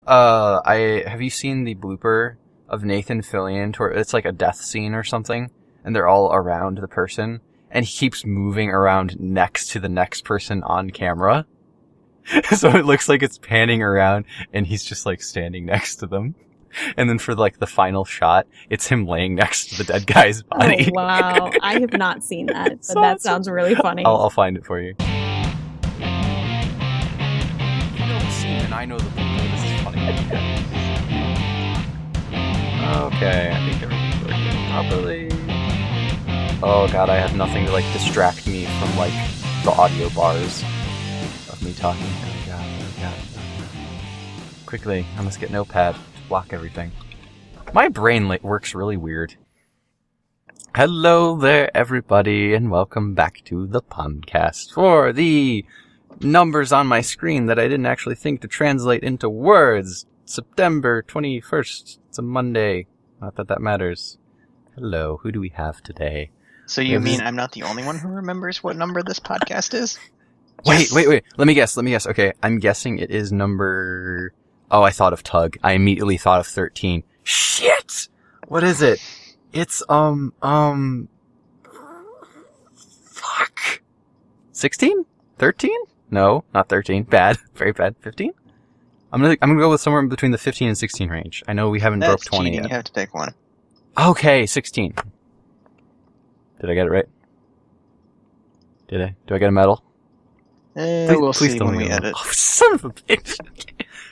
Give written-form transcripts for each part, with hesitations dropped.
Have you seen the blooper of Nathan Fillion? It's like a death scene or something, and they're all around the person, and he keeps moving around next to the next person on camera. So it looks like it's panning around, and he's just like standing next to them. And then for like the final shot, it's him laying next to the dead guy's body. Oh, wow. I have not seen that, but that sounds really funny. I'll find it for you. You know the scene, and I know the blooper. This is funny. Okay, I think everything's working properly. Oh god, I have nothing to like distract me from like the audio bars of me talking. Oh god. Quickly, I must get Notepad to block everything. My brain works really weird. Hello there, everybody, and welcome back to the Pondcast for the numbers on my screen that I didn't actually think to translate into words. September 21st. It's a Monday. Not that that matters. Hello, who do we have today? So you mean I'm not the only one who remembers what number this podcast is? Wait. Let me guess. Okay, I'm guessing it is number... Oh, I thought of Tug. I immediately thought of 13. Shit! What is it? It's, fuck. 16? 13? No, not 13. Bad. Very bad. 15? I'm gonna go with somewhere between the 15 and 16 range. I know we haven't broke 20 cheating. yet. You have to pick one. Okay, 16. Did I get it right? Did I? Do I get a medal? We'll see when we edit. Oh, son of a bitch.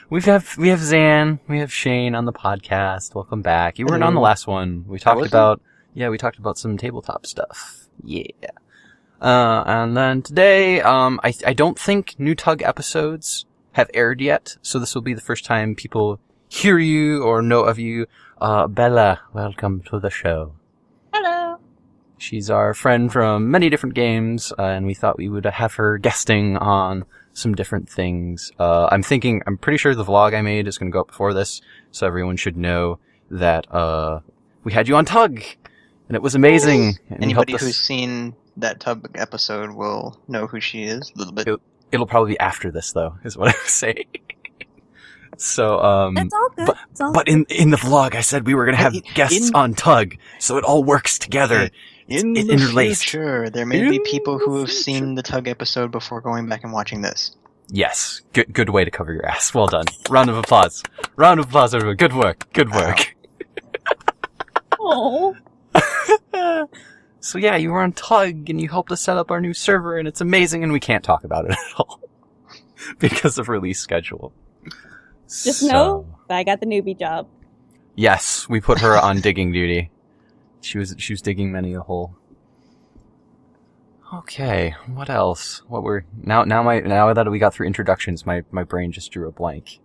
We have Zan, we have Shane on the podcast. Welcome back. You weren't on the last one. We talked about some tabletop stuff. Yeah. And then today, I don't think new Tug episodes have aired yet, so this will be the first time people hear you or know of you. Bella, welcome to the show. Hello. She's our friend from many different games, and we thought we would have her guesting on some different things. I'm pretty sure the vlog I made is going to go up before this, so everyone should know that we had you on Tug, and it was amazing. And anybody who's seen that Tug episode will know who she is a little bit. It'll probably be after this, though, is what I was saying. So, It's all good. But in the vlog, I said we were going to have guests on Tug, so it all works together. In the future, there may be people who have seen the Tug episode before going back and watching this. Yes. Good way to cover your ass. Well done. Round of applause. Round of applause, everyone. Good work. Good work. Oh. So yeah, you were on Tug, and you helped us set up our new server, and it's amazing, and we can't talk about it at all. Because of release schedule. Just know that I got the newbie job. Yes, we put her on digging duty. She was digging many a hole. Okay, what else? Now that we got through introductions, my brain just drew a blank.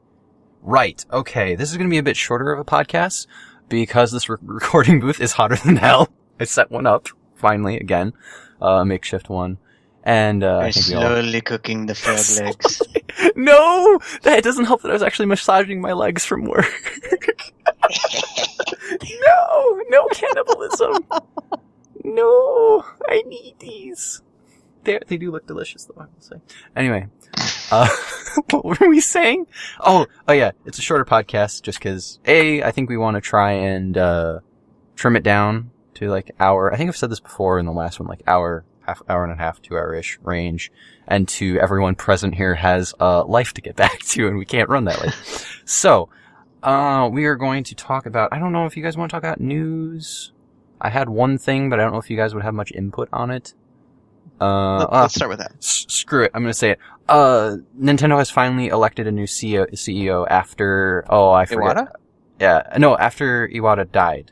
Right, okay, this is gonna be a bit shorter of a podcast, because this recording booth is hotter than hell. I set one up, finally, again. A makeshift one. And, I think slowly cooking the frog legs. No! That doesn't help that I was actually massaging my legs from work. No cannibalism. No, I need these. They do look delicious, though, I will say. Anyway, what were we saying? Oh yeah, it's a shorter podcast just because, I think we want to try and trim it down to like hour. I think I've said this before in the last one, like hour and a half, 2 hour-ish range. And to everyone present here has life to get back to, and we can't run that late. So, we are going to talk about, I don't know if you guys want to talk about news. I had one thing, but I don't know if you guys would have much input on it. Let's start with that. Screw it, I'm going to say it. Nintendo has finally elected a new CEO after, I forget. Iwata? Yeah, no, after Iwata died.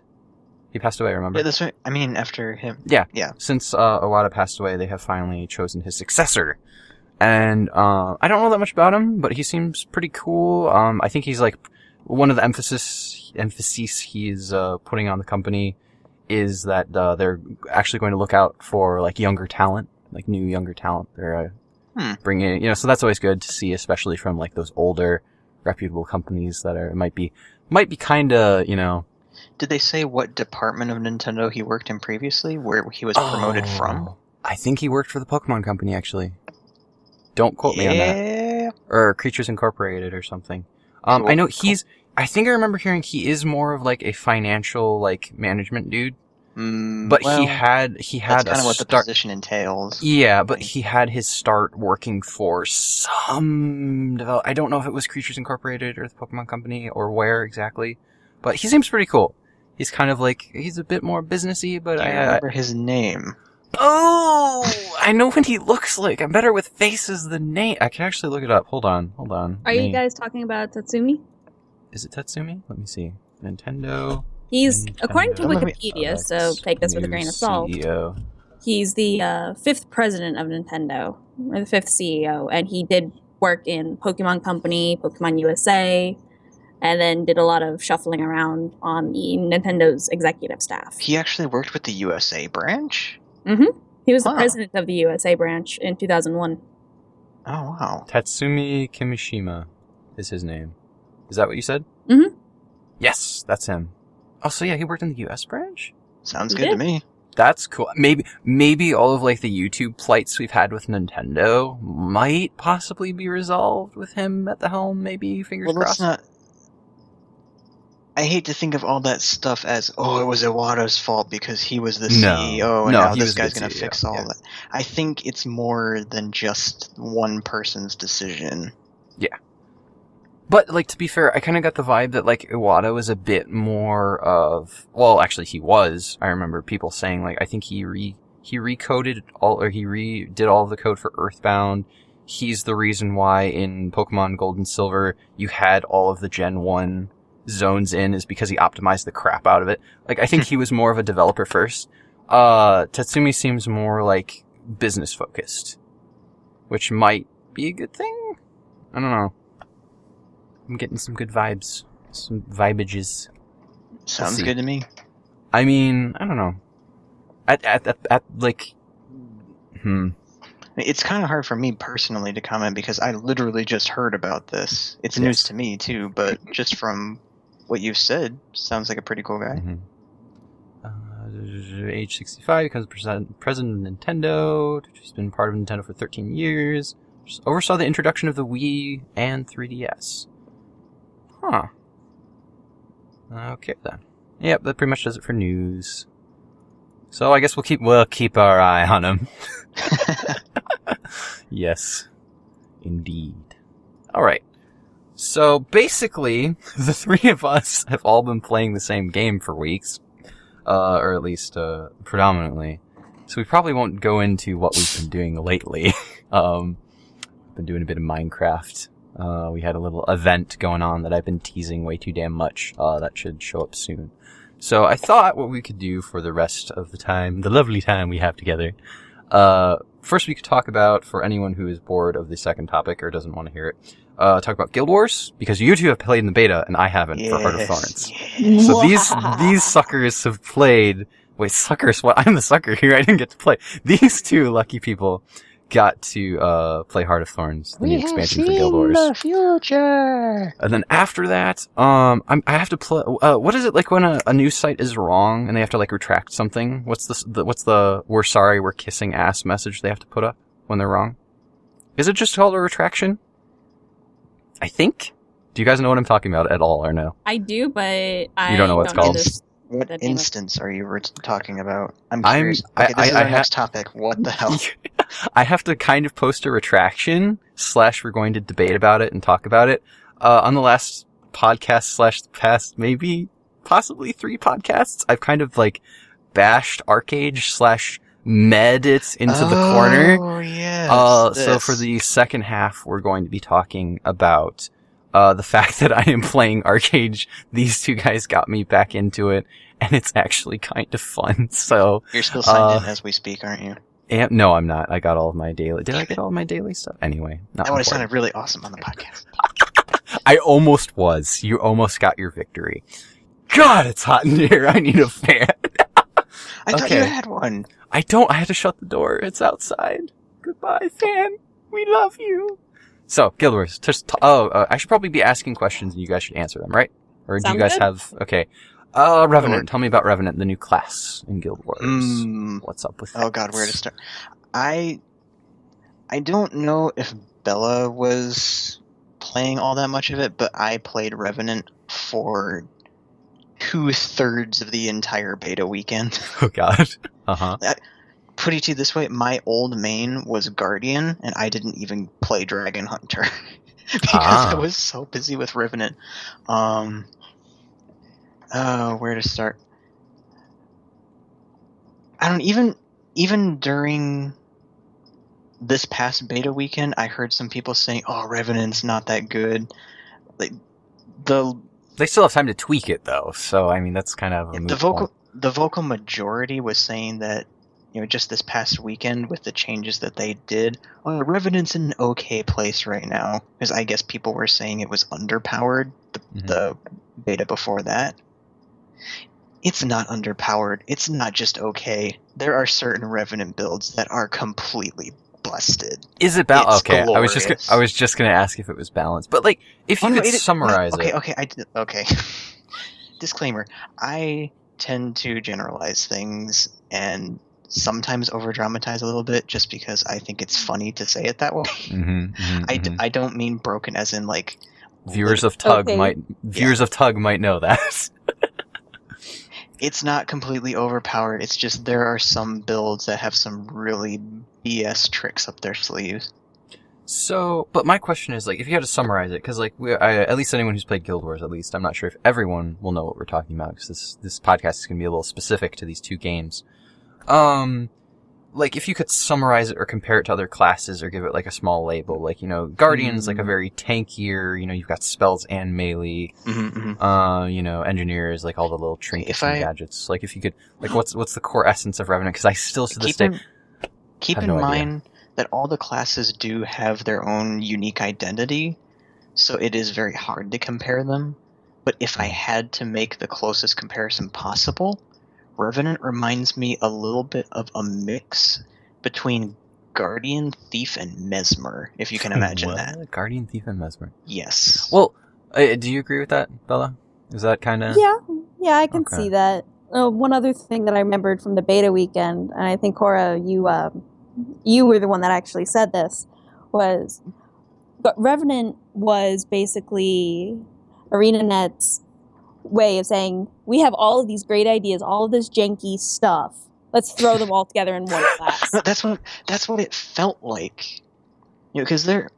He passed away, remember? Yeah, that's right. I mean, after him. Yeah. Yeah. Since Iwata passed away, they have finally chosen his successor. And I don't know that much about him, but he seems pretty cool. I think he's like one of the emphases he's putting on the company is that they're actually going to look out for like younger talent, like new younger talent. They're bringing, so that's always good to see, especially from like those older, reputable companies that might be kind of, Did they say what department of Nintendo he worked in previously, where he was promoted from? I think he worked for the Pokemon Company, actually. Don't quote me on that. Or Creatures Incorporated or something. Cool. I know I think I remember hearing he is more of like a financial like management dude. But well, he had that's kind kind of what the position entails. Yeah, but he had his start working for some I don't know if it was Creatures Incorporated or the Pokemon Company or where exactly. But he seems pretty cool. He's kind of like, he's a bit more businessy, but I remember his name. Oh, I know what he looks like. I'm better with faces than name. I can actually look it up. Hold on. Are you guys talking about Tatsumi? Is it Tatsumi? Let me see. Nintendo. According to Wikipedia, so take this with a grain of salt. CEO. He's the 5th president of Nintendo, or the 5th CEO, and he did work in Pokemon Company, Pokemon USA, and then did a lot of shuffling around on the Nintendo's executive staff. He actually worked with the USA branch? Mm-hmm. He was the president of the USA branch in 2001. Oh, wow. Tatsumi Kimishima is his name. Is that what you said? Mm-hmm. Yes, that's him. Oh, so yeah, he worked in the US branch? Sounds good to me. That's cool. Maybe all of like the YouTube plights we've had with Nintendo might possibly be resolved with him at the helm, maybe, fingers crossed. I hate to think of all that stuff as, it was Iwata's fault because he was the CEO and now this guy's going to fix all that. I think it's more than just one person's decision. Yeah. But, like, to be fair, I kind of got the vibe that, like, Iwata was a bit more of... Well, actually, he was. I remember people saying, like, I think he recoded all... Or he redid all of the code for Earthbound. He's the reason why in Pokemon Gold and Silver you had all of the Gen 1 zones in, is because he optimized the crap out of it. Like, I think he was more of a developer first. Tatsumi seems more, like, business-focused. Which might be a good thing? I don't know. I'm getting some good vibes. Some vibages. Sounds good to me. I mean, I don't know. It's kind of hard for me personally to comment because I literally just heard about this. It's news to me too, but just from what you've said, sounds like a pretty cool guy. Age 65 becomes president of Nintendo. He's been part of Nintendo for 13 years. Just oversaw the introduction of the Wii and 3DS. Huh. Okay then. Yep, that pretty much does it for news. So I guess we'll keep our eye on him. Yes, indeed. All right. So basically, the three of us have all been playing the same game for weeks, or at least predominantly. So we probably won't go into what we've been doing lately. Been doing a bit of Minecraft. We had a little event going on that I've been teasing way too damn much. That should show up soon. So I thought what we could do for the rest of the time, the lovely time we have together, first we could talk about, for anyone who is bored of the second topic or doesn't want to hear it, talk about Guild Wars, because you two have played in the beta and I haven't for Heart of Thorns. Yes. So these suckers have played. Wait, suckers? What? I'm the sucker here. I didn't get to play. These two lucky people got to play Heart of Thorns, the new expansion for Guild Wars. The future. And then after that, I have to play. What is it like when a news site is wrong and they have to like retract something? What's the "we're sorry, we're kissing ass" message they have to put up when they're wrong? Is it just called a retraction? I think. Do you guys know what I'm talking about at all, or no? I do, but you don't know what it's called. What instance are you talking about? I'm curious. This is our next topic. What the hell? I have to kind of post a retraction / we're going to debate about it and talk about it. On the last podcast / the past maybe possibly 3 podcasts, I've kind of like bashed Arche Age / med it into the corner. Oh, yes. So for the second half, we're going to be talking about the fact that I am playing Arche Age. These two guys got me back into it, and it's actually kind of fun. So you're still signed in as we speak, aren't you? And, no, I'm not. I got all of my daily... Did I get all of my daily stuff? Anyway. That would have sounded really awesome on the podcast. I almost was. You almost got your victory. God, it's hot in here. I need a fan. I thought you had one. I don't. I had to shut the door. It's outside. Goodbye, fan. We love you. So, Guild Wars. I should probably be asking questions and you guys should answer them, right? Or do you guys have... Okay. Revenant. Tell me about Revenant, the new class in Guild Wars. What's up with that? Oh god, where to start? I don't know if Bella was playing all that much of it, but I played Revenant for 2/3 of the entire beta weekend. Oh god. Uh-huh. Put it to you this way, my old main was Guardian, and I didn't even play Dragon Hunter because I was so busy with Revenant. Where to start? I don't even during this past beta weekend, I heard some people saying, "Oh, Revenant's not that good." Like they still have time to tweak it though, so I mean that's kind of a moot point. The vocal majority was saying that, you know, just this past weekend with the changes that they did, Revenant's in an okay place right now, because I guess people were saying it was underpowered the beta before that. It's not underpowered. It's not just okay. There are certain Revenant builds that are completely busted. Is it balanced? Okay, glorious. I was just gonna ask if it was balanced, but like if you could summarize it. Okay. Disclaimer: I tend to generalize things and sometimes over dramatize a little bit, just because I think it's funny to say it that way. I don't mean broken as in like viewers of Tug might know that. It's not completely overpowered. It's just there are some builds that have some really BS tricks up their sleeves. So, but my question is, like, if you had to summarize it, because, like, at least anyone who's played Guild Wars, at least, I'm not sure if everyone will know what we're talking about, because this podcast is going to be a little specific to these two games. Like, if you could summarize it or compare it to other classes or give it, like, a small label, like, you know, Guardian's, like, a very tankier, you know, you've got spells and melee, you know, Engineers, like, all the little trinkets and gadgets. Like, if you could, like, what's the core essence of Revenant? Because I still, to this day, keep in mind that all the classes do have their own unique identity, so it is very hard to compare them. But if I had to make the closest comparison possible, Revenant reminds me a little bit of a mix between Guardian, Thief, and Mesmer, if you can imagine that. Guardian, Thief, and Mesmer? Yes. Well, do you agree with that, Bella? Is that kind of... Yeah, I can see that. One other thing that I remembered from the beta weekend, and I think, Cora, you were the one that actually said this, was Revenant was basically ArenaNet's way of saying, we have all of these great ideas, all of this janky stuff. Let's throw them all together in one class. That's what it felt like. You know, because there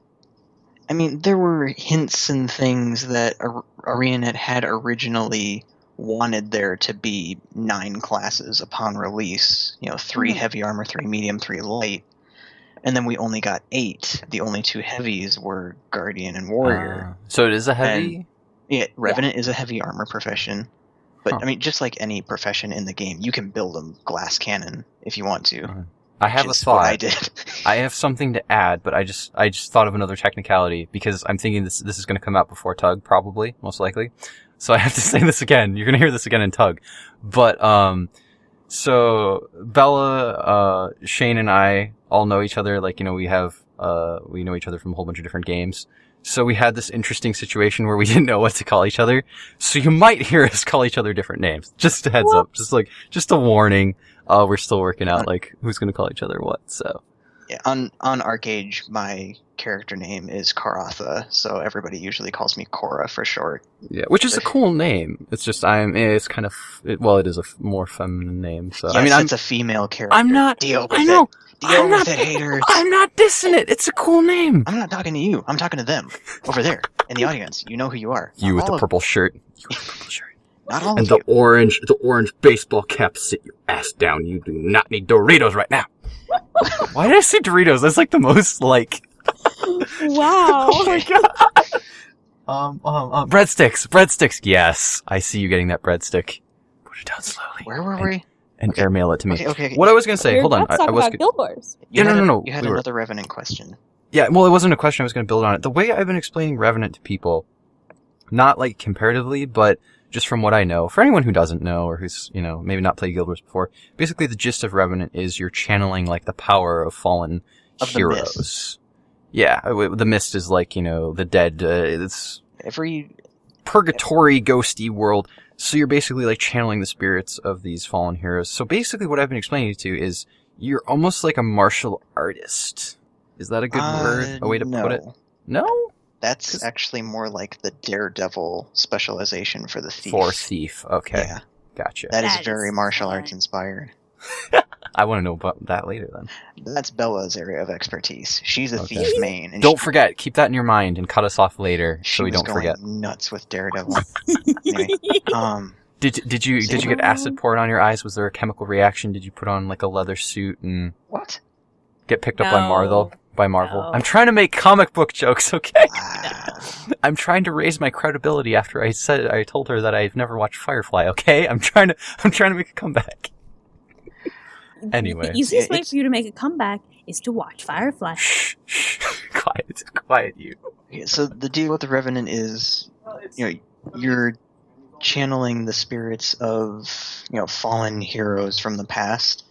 were hints and things that ArenaNet had originally wanted there to be 9 classes upon release. You know, 3 heavy armor, 3 medium, 3 light. And then we only got 8. The only 2 heavies were Guardian and Warrior. So it is a heavy? Revenant is a heavy armor profession. But, I mean, just like any profession in the game, you can build a glass cannon if you want to. I have a thought. What I did. I have something to add, but I just thought of another technicality, because I'm thinking this is going to come out before Tug, probably, most likely. So I have to say this again. You're going to hear this again in Tug. But, so Bella, Shane, and I all know each other. Like, you know, we know each other from a whole bunch of different games. So we had this interesting situation where we didn't know what to call each other. So you might hear us call each other different names. Just a heads up. Just a warning. We're still working out, like, who's going to call each other what, so. Yeah, on Arche Age, my character name is Karatha, so everybody usually calls me Cora for short. Yeah, which is a cool name. It's just, it is a more feminine name, so. Yes, I mean, it's a female character. I'm not, Deal with it. Deal with it, haters. I'm not dissing it. It's a cool name. I'm not talking to you. I'm talking to them. Over there, in the audience. You know who you are. You with the purple shirt. Not all and of you. The orange baseball cap. Sit your ass down. You do not need Doritos right now. Why did I say Doritos? That's like the most, like... Wow. Oh my god. Breadsticks. Yes. I see you getting that breadstick. Put it down slowly. Where were we? And airmail it to me. Okay. What I was going to say, hold on. I was about Guild Wars. No. You had another Revenant question. Yeah, well, it wasn't a question. I was going to build on it. The way I've been explaining Revenant to people, not like comparatively, but just from what I know, for anyone who doesn't know or who's, you know, maybe not played Guild Wars before, basically the gist of Revenant is you're channeling like the power of fallen heroes. Yeah, the mist is like, you know, the dead, it's every purgatory ghosty world. So you're basically like channeling the spirits of these fallen heroes. So basically what I've been explaining to you is you're almost like a martial artist. Is that a good word? A way to put it? No? That's actually more like the Daredevil specialization for the thief. For thief, okay. Yeah. Gotcha. That is That very is martial fun. arts inspired. I want to know about that later then. That's Bella's area of expertise. She's a Okay. thief main. And Don't forget, keep that in your mind and cut us off later she so we was don't going forget. nuts with Daredevil. Anyway, Did you get acid poured on your eyes? Was there a chemical reaction? Did you put on like a leather suit and what? get picked up by Marvel? No. I'm trying to make comic book jokes, okay? Ah, I'm trying to raise my credibility after I told her that I've never watched Firefly, okay? I'm trying to make a comeback. Anyway. The easiest way it's- for you to make a comeback is to watch Firefly. Shh. Quiet you. okay, so the deal with the Revenant is, you're channeling the spirits of, fallen heroes from the past.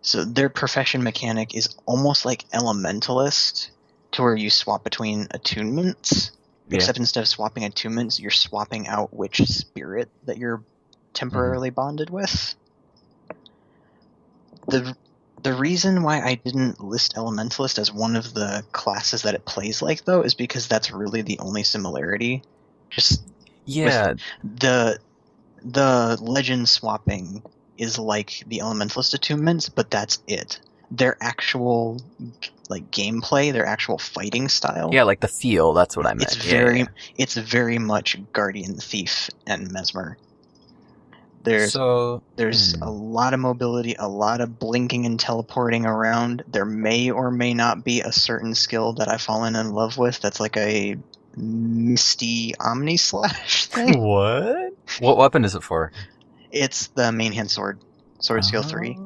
So their profession mechanic is almost like Elementalist, to where you swap between attunements. Yeah. Except instead of swapping attunements, you're swapping out which spirit that you're temporarily bonded with. The reason why I didn't list Elementalist as one of the classes that it plays like, though, is because that's really the only similarity. Just Yeah. the legend swapping is like the Elementalist attunements, but that's it. Their actual gameplay, their actual fighting style. Yeah, like the feel, that's what I meant. It's very much Guardian, Thief, and Mesmer. There's a lot of mobility, a lot of blinking and teleporting around. There may or may not be a certain skill that I've fallen in love with that's like a misty Omni Slash thing. What? What weapon is it for? It's the main hand sword. Sword skill 3.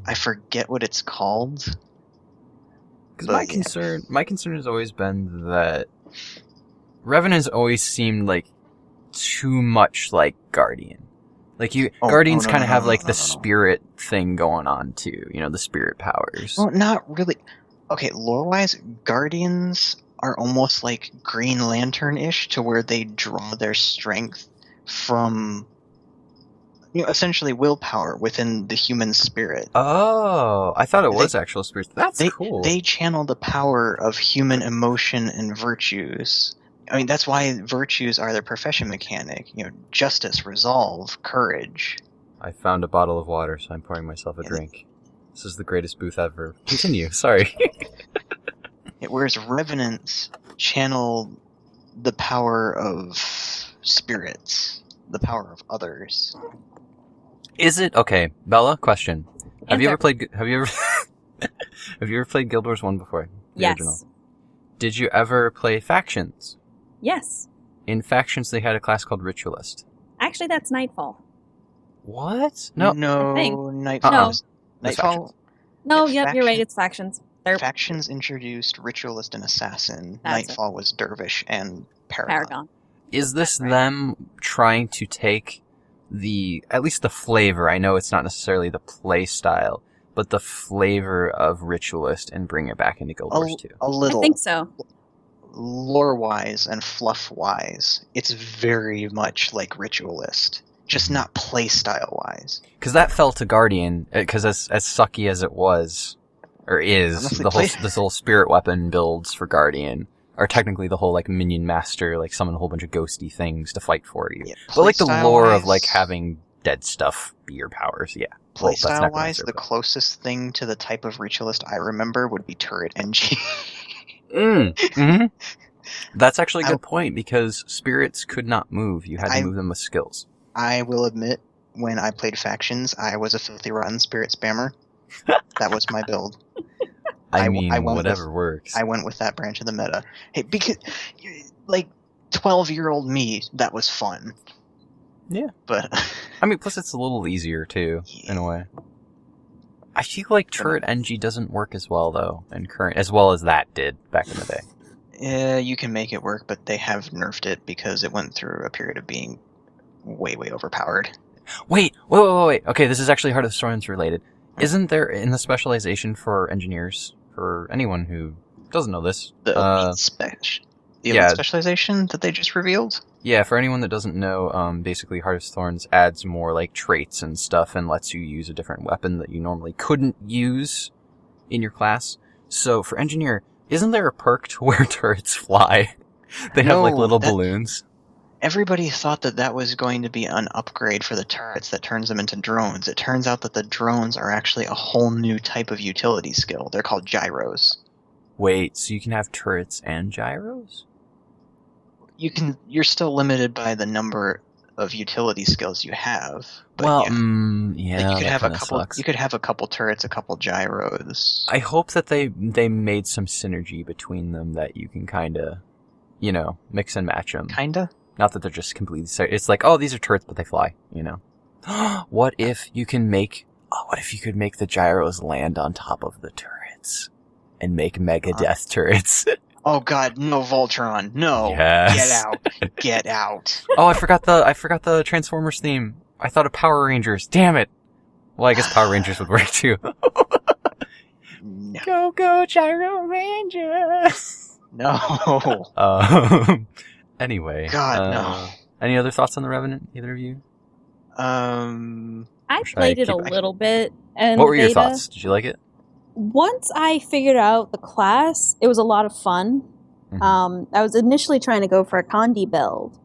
I forget what it's called. Because my concern has always been that Revenants always seemed like too much like Guardian. Like Guardians kind of have the spirit thing going on too. The spirit powers. Well, not really. Okay, lore-wise, Guardians are almost like Green Lantern-ish, to where they draw their strength from, essentially willpower within the human spirit. Oh, I thought it was actual spirits. That's cool. They channel the power of human emotion and virtues. I mean, that's why virtues are their profession mechanic. Justice, resolve, courage. I found a bottle of water, so I'm pouring myself a drink. This is the greatest booth ever. Continue. Sorry. Whereas Revenants channel the power of spirits, the power of others. Is it okay, Bella? Question: Have you Answer. ever played? Have you ever played Guild Wars 1 before? The Yes. original. Did you ever play Factions? Yes. In Factions, they had a class called Ritualist. Actually, that's Nightfall. What? No. No, I think. Nightfall. No. was- Nightfall. No, Yeah, yep, you're right. It's Factions. They're Factions introduced Ritualist and Assassin. That's it. Nightfall was Dervish and Paragon. Paragon. Is this That's right. them trying to take at least the flavor? I know it's not necessarily the play style, but the flavor of Ritualist and bring it back into Guild Wars 2. A little. I think so. Lore-wise and fluff-wise, it's very much like Ritualist. Just not Because play-style-wise. that fell to Guardian, because as sucky as it was, or is, Honestly, this whole spirit weapon builds for Guardian are technically the whole minion master, summon a whole bunch of ghosty things to fight for you. Yeah, But the lore of playstyle-wise- having dead stuff be your powers, yeah. Well, that's Playstyle-wise, necromancer, the but- closest thing to the type of Ritualist I remember would be Turret NG. Mm-hmm. That's actually a good point, because spirits could not move. You had to I- move them with skills. I will admit, when I played Factions, I was a filthy rotten spirit spammer. That was my build. I I mean, went whatever works. I went with that branch of the meta. Hey, because 12-year-old me, that was fun. Yeah. But I mean, plus it's a little easier, too, in a way. I feel like Turret NG doesn't work as well, though, in current, as well as that did back in the day. yeah, you can make it work, but they have nerfed it because it went through a period of being way, way overpowered. Wait. Okay, this is actually Heart of the Storms related. Isn't there, in the specialization for engineers, for anyone who doesn't know this, The elite specialization that they just revealed? yeah, for anyone that doesn't know, basically Heart of Thorns adds more traits and stuff and lets you use a different weapon that you normally couldn't use in your class. So for engineer, isn't there a perk to where turrets fly? They have like No, little that- balloons. Everybody thought that was going to be an upgrade for the turrets that turns them into drones. It turns out that the drones are actually a whole new type of utility skill. They're called gyros. Wait, so you can have turrets and gyros? You're still limited by the number of utility skills you have. But Well, yeah. yeah, You could that have kind of sucks. You could have a couple turrets, a couple gyros. I hope that they made some synergy between them that you can kind of, mix and match them. Kinda. Not that they're just completely. It's like, oh, these are turrets, but they fly. What if you could make the gyros land on top of the turrets and make mega death turrets? Oh God, no, Voltron, no! Yes. Get out! Oh, I forgot the Transformers theme. I thought of Power Rangers. Damn it! Well, I guess Power Rangers would work too. No. Go Gyro Rangers! No. Anyway. God, no. Any other thoughts on the Revenant, either of you? I Should I played it a keep- little bit. And What were your beta. thoughts? Did you like it? Once I figured out the class, it was a lot of fun. Mhm. I was initially trying to go for a Condi build,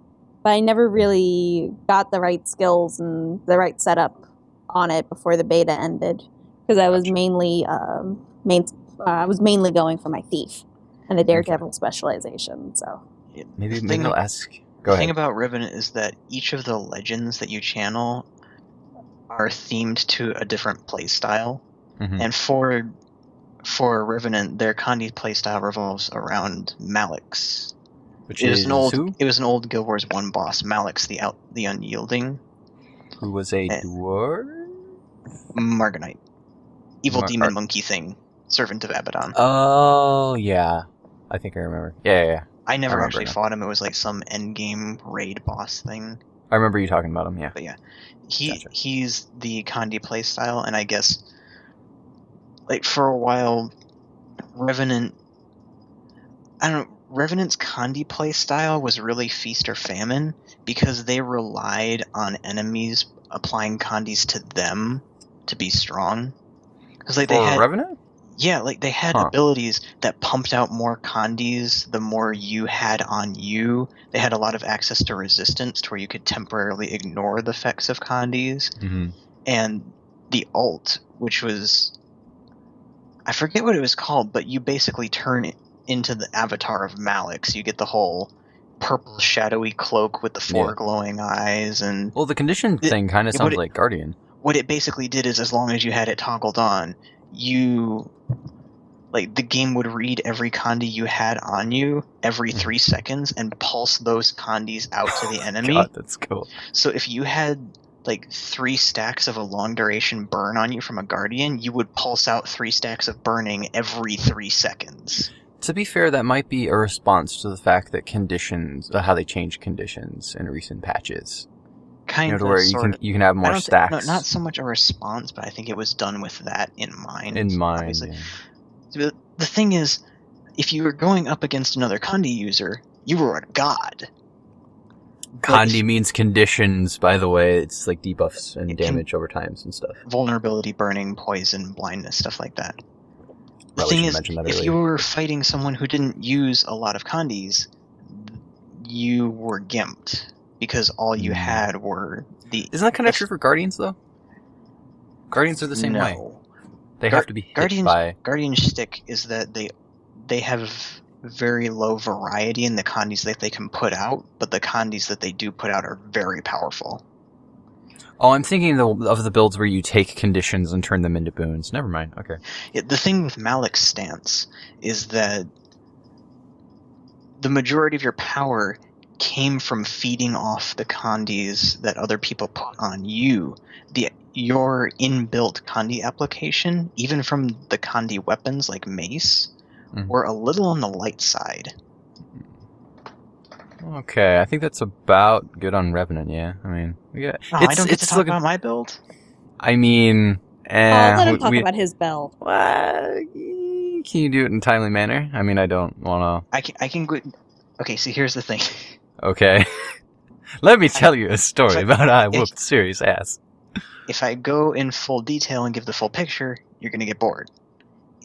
but I never really got the right skills and the right setup on it before the beta ended, because I was Gotcha. mainly going for my thief and the Daredevil specialization. So Maybe thing- they'll ask. Go The thing ahead. about Revenant is that each of the legends that you channel are themed to a different playstyle. Mhm. And for Revenant, their Condi playstyle revolves around Malix. Which It is was an old who? It was an old Guild Wars 1 boss, Malix the Unyielding, Who was a Eh. dwarf? Margonite, evil Mar- demon monkey thing, servant of Abaddon. Oh, yeah. I think I remember. Yeah. I never remember actually now. fought him. It was like some endgame raid boss thing. I remember you talking about him, yeah. But yeah, Gotcha. he's the Condi playstyle, and I guess like for a while, Revenant's Condi playstyle was really feast or famine because they relied on enemies applying Condis to them to be strong. Because like they For had Revenant? they had Huh. abilities that pumped out more Condis the more you had on you. They had a lot of access to resistance to where you could temporarily ignore the effects of Condis. Mm-hmm. And the ult, which was, I forget what it was called, but you basically turn it into the avatar of Malix. You get the whole purple shadowy cloak with the four Yeah. glowing eyes, and Well, the condition thing kind of what sounds it- like Guardian. what it basically did is as long as you had it toggled on, the game would read every Condi you had on you every 3 seconds and pulse those Condis out to the enemy. God, that's cool. So if you had 3 stacks of a long duration burn on you from a Guardian, you would pulse out 3 stacks of burning every 3 seconds. To be fair, that might be a response to the fact that conditions, how they change conditions in recent patches. Kind To of, where sort you can have I more don't stacks. no, not so much a response, but I think it was done with that in mind. in mind. obviously. Yeah. So the thing is, if you were going up against another Condi user, you were a god. Condi means conditions, by the way. It's like debuffs and It can- damage over times and stuff. Vulnerability, burning, poison, blindness, stuff like that. The Probably thing should is, mention that if earlier. you were fighting someone who didn't use a lot of Condis, you were gimped because all you had were the. Isn't that kind of true for Guardians, though? Guardians are the same way. They have to be hit Guardians. by... Guardian's shtick is that they have very low variety in the Condis that they can put out, but the Condis that they do put out are very powerful. Oh, I'm thinking of the builds where you take conditions and turn them into boons. Never mind. Okay. The thing with Malik's stance is that the majority of your power came from feeding off the Condis that other people put on you. Your inbuilt Condi application, even from the Condi weapons like Mace, Mhm. were a little on the light side. Okay, I think that's about good on Revenant, yeah. I mean, we got... Oh, I don't get to talk about my build? I mean... let him talk about his build. Can you do it in a timely manner? I mean, I don't want I can go... Okay, so here's the thing. to... Okay. Let me tell you a story if I- about how I whooped serious ass. If I go in full detail and give the full picture, you're going to get bored.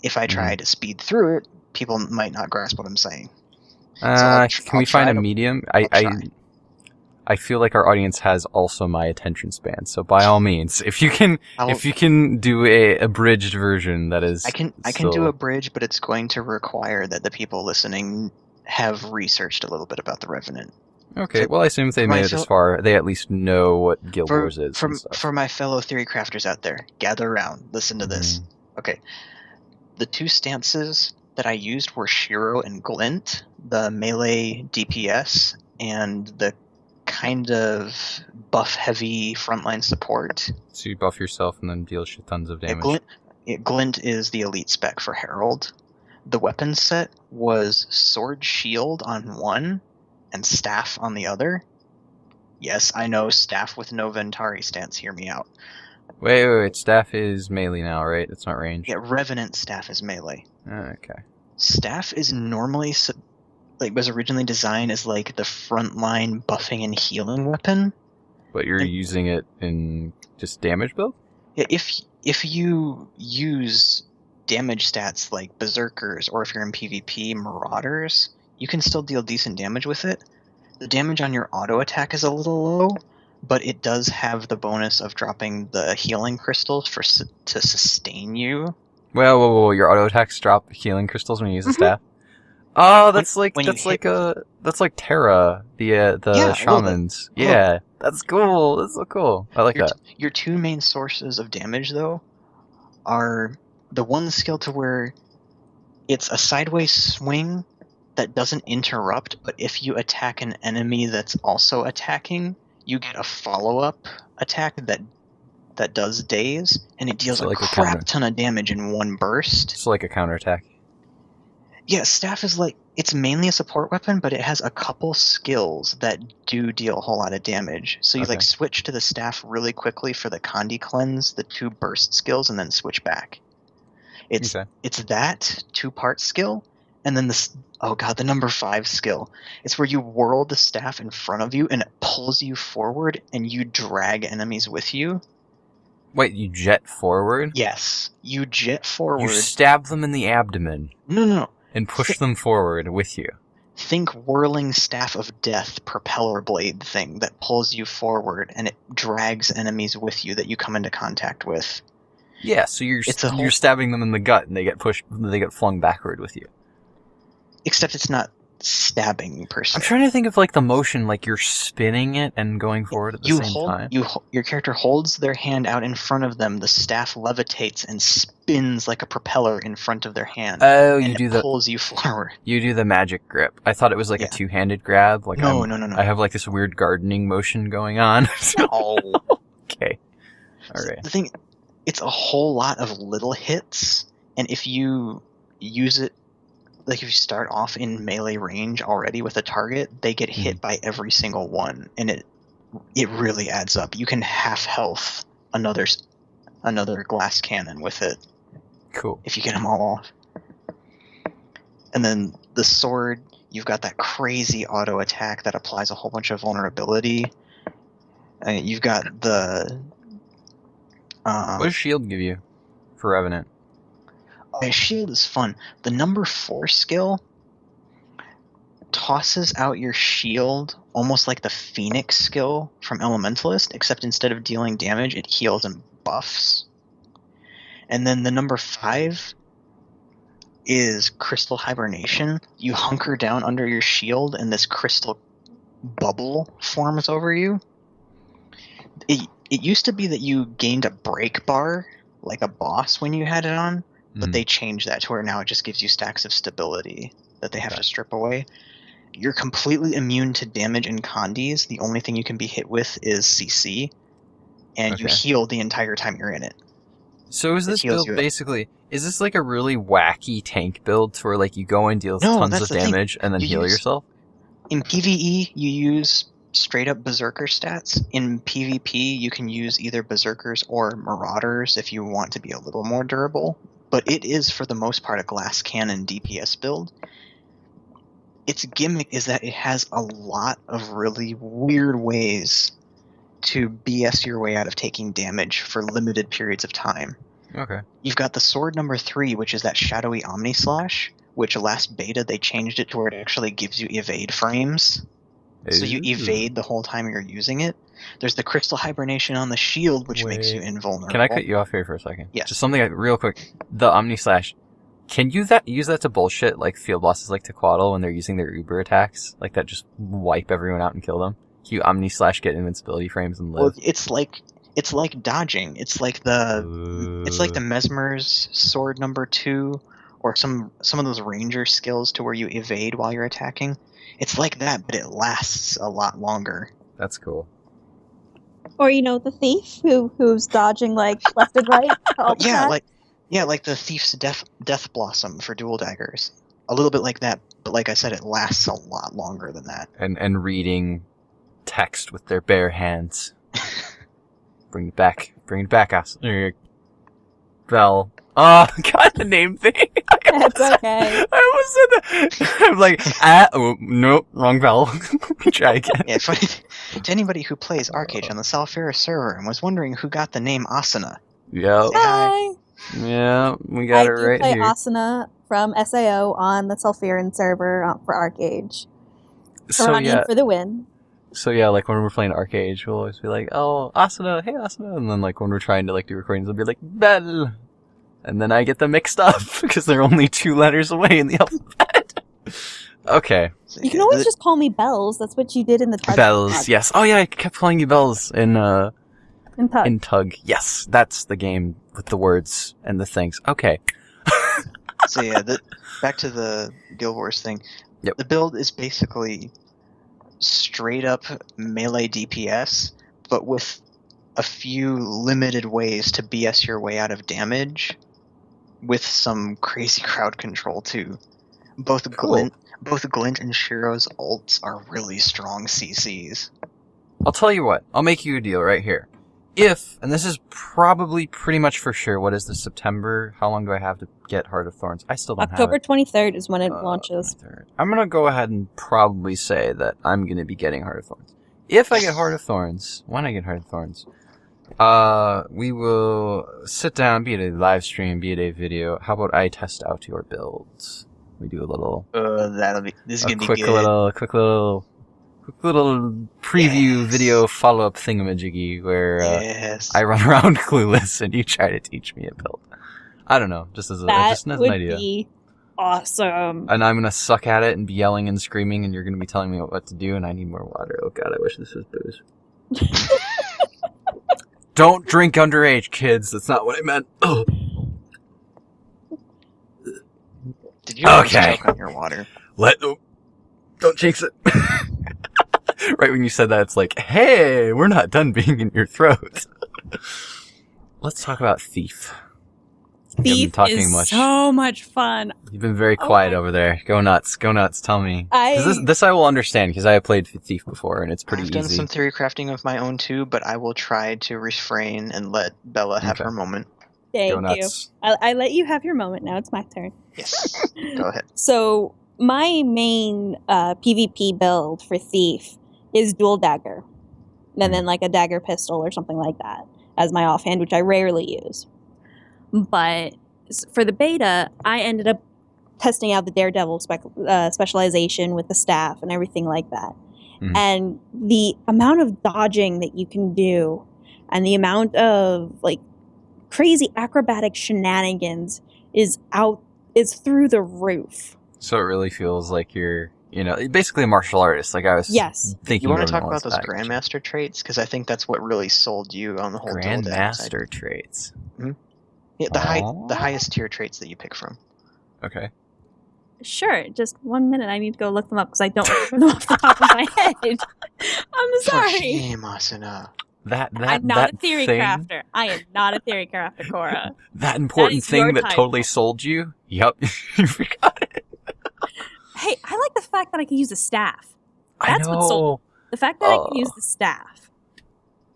If I try to speed through it, people might not grasp what I'm saying. Can we find a to- medium? I'll try. I feel like our audience has also my attention span. So by all means, if you can do a abridged version that is, I can do a bridge, but it's going to require that the people listening have researched a little bit about the Revenant. Okay, well, I assume if they made it this far, they at least know what Guild Wars is. For my fellow theory crafters out there, gather around, listen to this. Okay, the two stances that I used were Shiro and Glint, the melee DPS, and the kind of buff-heavy frontline support. So you buff yourself and then deal shit tons of damage. Glint is the elite spec for Herald. The weapon set was Sword Shield on one, and Staff on the other. Yes, I know, Staff with no Ventari stance, hear me out. Wait, Staff is melee now, right? It's not ranged? Yeah, Revenant Staff is melee. Okay. Staff is normally, was originally designed as, like, the frontline buffing and healing weapon. But you're using it in just damage build? Yeah, if you use damage stats like Berserkers, or if you're in PvP, Marauders, you can still deal decent damage with it. The damage on your auto attack is a little low, but it does have the bonus of dropping the healing crystals to sustain you. Well, your auto attacks drop healing crystals when you use the staff. Oh, that's like Terra, the shamans. Yeah, that's cool. That's so cool. I like that. Your two main sources of damage, though, are the one skill to where it's a sideways swing that doesn't interrupt, but if you attack an enemy that's also attacking, you get a follow-up attack that does daze, and it deals a crap ton of damage in one burst. It's like a counterattack. Yeah, Staff is it's mainly a support weapon, but it has a couple skills that do deal a whole lot of damage. So you switch to the Staff really quickly for the Condi Cleanse, the two burst skills, and then switch back. It's that two-part skill, and then the number 5 skill. It's where you whirl the staff in front of you, and it pulls you forward, and you drag enemies with you. Wait, you jet forward? Yes, you jet forward. You stab them in the abdomen. No. And push them forward with you. Think whirling staff of death propeller blade thing that pulls you forward, and it drags enemies with you that you come into contact with. Yeah, so you're stabbing them in the gut, and they get flung backward with you. Except it's not stabbing per se. I'm trying to think of the motion, you're spinning it and going forward at the same time. Your character holds their hand out in front of them, the staff levitates and spins like a propeller in front of their hand. Oh, pulls you forward. You do the magic grip. I thought it was a two-handed grab. No. I have this weird gardening motion going on. No. Okay. Alright. The thing, it's a whole lot of little hits, and if you use it, if you start off in melee range already with a target, they get hit by every single one, and it really adds up. You can half health another glass cannon with it. Cool. If you get them all off. And then the sword, you've got that crazy auto attack that applies a whole bunch of vulnerability. You've got the... what does shield give you for Revenant? Shield is fun. The number 4 skill tosses out your shield almost like the Phoenix skill from Elementalist, except instead of dealing damage, it heals and buffs. And then the number 5 is Crystal Hibernation. You hunker down under your shield, and this crystal bubble forms over you. It used to be that you gained a break bar, like a boss, when you had it on. But they changed that to where now it just gives you stacks of stability that they have to strip away. You're completely immune to damage and condis. The only thing you can be hit with is CC. And you heal the entire time you're in it. So is this build basically... Is this a really wacky tank build to where you go and deal tons of damage and then heal yourself? In PvE, you use straight up Berserker stats. In PvP, you can use either Berserkers or Marauders if you want to be a little more durable. But it is, for the most part, a glass cannon DPS build. Its gimmick is that it has a lot of really weird ways to BS your way out of taking damage for limited periods of time. Okay. You've got the sword number 3, which is that shadowy Omni Slash, which last beta they changed it to where it actually gives you evade frames. So you evade the whole time you're using it. There's the crystal hibernation on the shield, which makes you invulnerable. Can I cut you off here for a second? Yes. Just something real quick. The Omni Slash. Can you use that to bullshit like field bosses like Tequatl when they're using their Uber attacks? Like that just wipe everyone out and kill them? Can you Omni Slash get invincibility frames and live? Well, it's like dodging. It's like the Mesmer's sword number 2, or some of those ranger skills to where you evade while you're attacking. It's like that, but it lasts a lot longer. That's cool. Or the thief who's dodging like left and right. Like the thief's death blossom for dual daggers. A little bit like that, but like I said, it lasts a lot longer than that. And reading text with their bare hands. Bring it back, us. Bell. Oh, God, the name thing. It's okay. I almost said that. I'm like, nope, wrong bell. Let me try again. Yeah, to anybody who plays Arche Age on the Salfira server and was wondering who got the name Asuna. Yeah. Hi. Yeah, we got it right I here. play Asuna from SAO on the Salfiran server for Arche Age. Running for the win. So yeah, like when we're playing Arche Age, we'll always be like, oh, Asuna, hey Asuna. And then like when we're trying to like do recordings, we'll be like, Bell. And then I get them mixed up because they're only 2 letters away in the alphabet. Okay. You can always just call me Bells. That's what you did in the Tug. Bells, yes. Oh yeah, I kept calling you Bells in Tug. In Tug. Yes, that's the game with the words and the things. Okay. So yeah, back to the Guild Wars thing. Yep. The build is basically straight up melee DPS, but with a few limited ways to BS your way out of damage, with some crazy crowd control too. Both Glint and Shiro's ults are really strong CCs. I'll tell you what. I'll make you a deal right here. If, and this is probably pretty much for sure, what is this, September? How long do I have to get Heart of Thorns? I still don't October have it. 23rd is when it launches. 23rd. I'm going to go ahead and probably say that I'm going to be getting Heart of Thorns. If I get Heart of Thorns, when I get Heart of Thorns, we will sit down, be it a live stream, be it a video. How about I test out your builds? We do a little... This is going to be good. A quick little preview video follow-up thingamajiggy where I run around clueless and you try to teach me a build. I don't know, just as an idea. That would be awesome. And I'm gonna suck at it and be yelling and screaming, and you're gonna be telling me what to do, and I need more water. Oh god, I wish this was booze. Don't drink underage, kids. That's not what I meant. Ugh. Did you choke on your water? Don't jinx it. Right when you said that, it's like, hey, we're not done being in your throat. Let's talk about Thief. Thief is so much fun. You've been very quiet over there. Go nuts, tell me. This I will understand, because I have played Thief before, and it's pretty easy. I've done some theory crafting of my own too, but I will try to refrain and let Bella have her moment. Thank you. I let you have your moment, now it's my turn. Yes, go ahead. So, my main PvP build for Thief is dual dagger. And then like a dagger pistol or something like that as my offhand, which I rarely use. But for the beta, I ended up testing out the Daredevil specialization with the staff and everything like that. Mm-hmm. And the amount of dodging that you can do and the amount of like crazy acrobatic shenanigans is through the roof. So it really feels like you're, basically a martial artist. Like I was thinking. You want to talk about those Grandmaster traits? Because I think that's what really sold you on the whole Grandmaster traits. Mm-hmm. Yeah, the highest tier traits that you pick from. Okay. Sure, just 1 minute. I need to go look them up because I don't remember them off the top of my head. I'm sorry. Shame, Asuna. I'm not a theory crafter. I am not a theory crafter, Cora. That important thing that totally sold you? Yep, you forgot it. Hey, I like the fact that I can use a staff. That's what sold me. The fact that I can use the staff.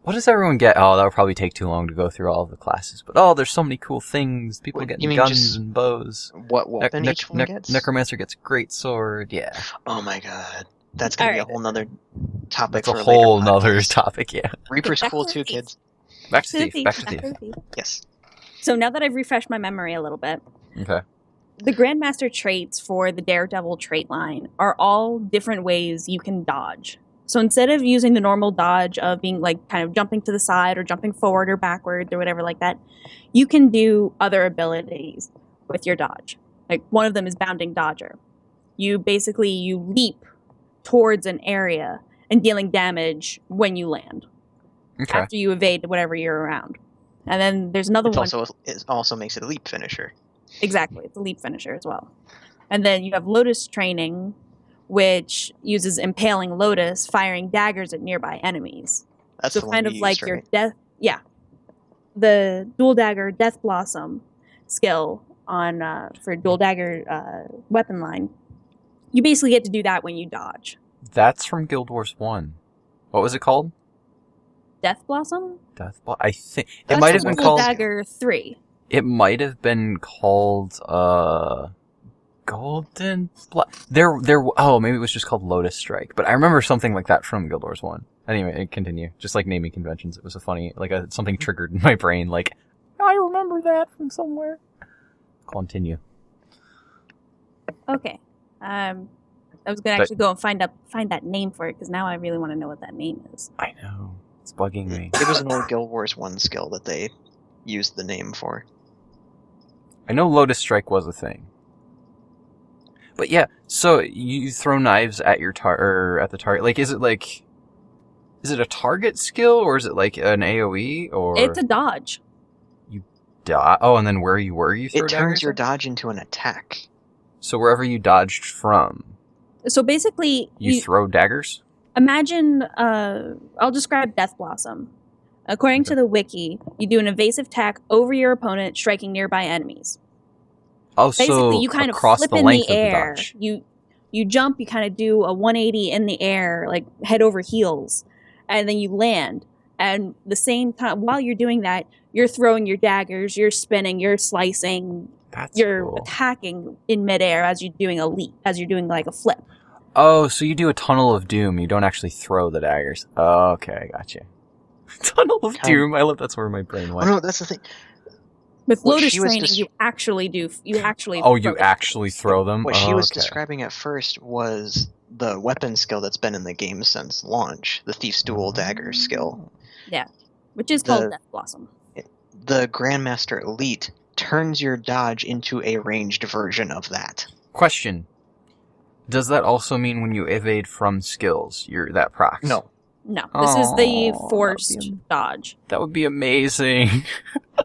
What does everyone get? Oh, that would probably take too long to go through all of the classes. But there's so many cool things. People get guns and bows. What weapon each one gets? Necromancer gets great sword, yeah. Oh my god. That's going to be a whole nother topic. That's a whole nother topic, yeah. Reaper's cool too, kids. Back to Thief. Yes. So now that I've refreshed my memory a little bit. Okay. the Grandmaster traits for the Daredevil trait line are all different ways you can dodge. So instead of using the normal dodge of being like kind of jumping to the side or jumping forward or backwards or whatever like that, you can do other abilities with your dodge. Like one of them is Bounding Dodger. You leap towards an area and dealing damage when you land. Okay. After you evade whatever you're around. And then there's another one. It also makes it a leap finisher. Exactly. It's a leap finisher as well. And then you have Lotus Training, which uses Impaling Lotus, firing daggers at nearby enemies. That's so the kind one of you like used, your right? death. Yeah. The Dual Dagger Death Blossom skill on for Dual Dagger weapon line. You basically get to do that when you dodge. That's from Guild Wars 1. What was it called? Death Blossom? I think it That's might have been Dual called. Dagger 3. It might have been called Golden. Oh, maybe it was just called Lotus Strike. But I remember something like that from Guild Wars 1. Anyway, continue. Just like naming conventions, it was a funny, something triggered in my brain. Like, I remember that from somewhere. Continue. Okay. I was gonna actually go and find that name for it because now I really want to know what that name is. I know. It's bugging me. It was an old Guild Wars 1 skill that they used the name for. I know Lotus Strike was a thing. But yeah, so you throw knives at your at the target. Like, is it a target skill or is it like an AoE or? It's a dodge. You dodge. Oh, and then where you were, you throw It turns your daggers? dodge into an attack. So wherever you dodged from, So basically, you throw daggers. Imagine. I'll describe Death Blossom. According to the wiki, you do an evasive attack over your opponent, striking nearby enemies. Oh, Basically, so you kind of across flip the in length the of the air. dodge. You jump. You kind of do a 180 in the air, like head over heels, and then you land. And the same time, while you're doing that, you're throwing your daggers, you're spinning, you're slicing, you're cool. attacking in midair as you're doing a leap, as you're doing like a flip. Oh, so you do a Tunnel of Doom. You don't actually throw the daggers. Oh, okay, I got you. Tunnel of Doom. I love that's where my brain went. Oh no, that's the thing. With What Lotus she was Training, you actually do. You actually. Oh, throw you the actually daggers. throw them? What she was okay. describing at first was the weapon skill that's been in the game since launch, the Thief's Dual Dagger skill. Yeah, which is called Death Blossom. The Grandmaster Elite turns your dodge into a ranged version of that. Question. Does that also mean when you evade from skills, you're that procs? No. No, this is the Oh, forced dodge. That would be amazing.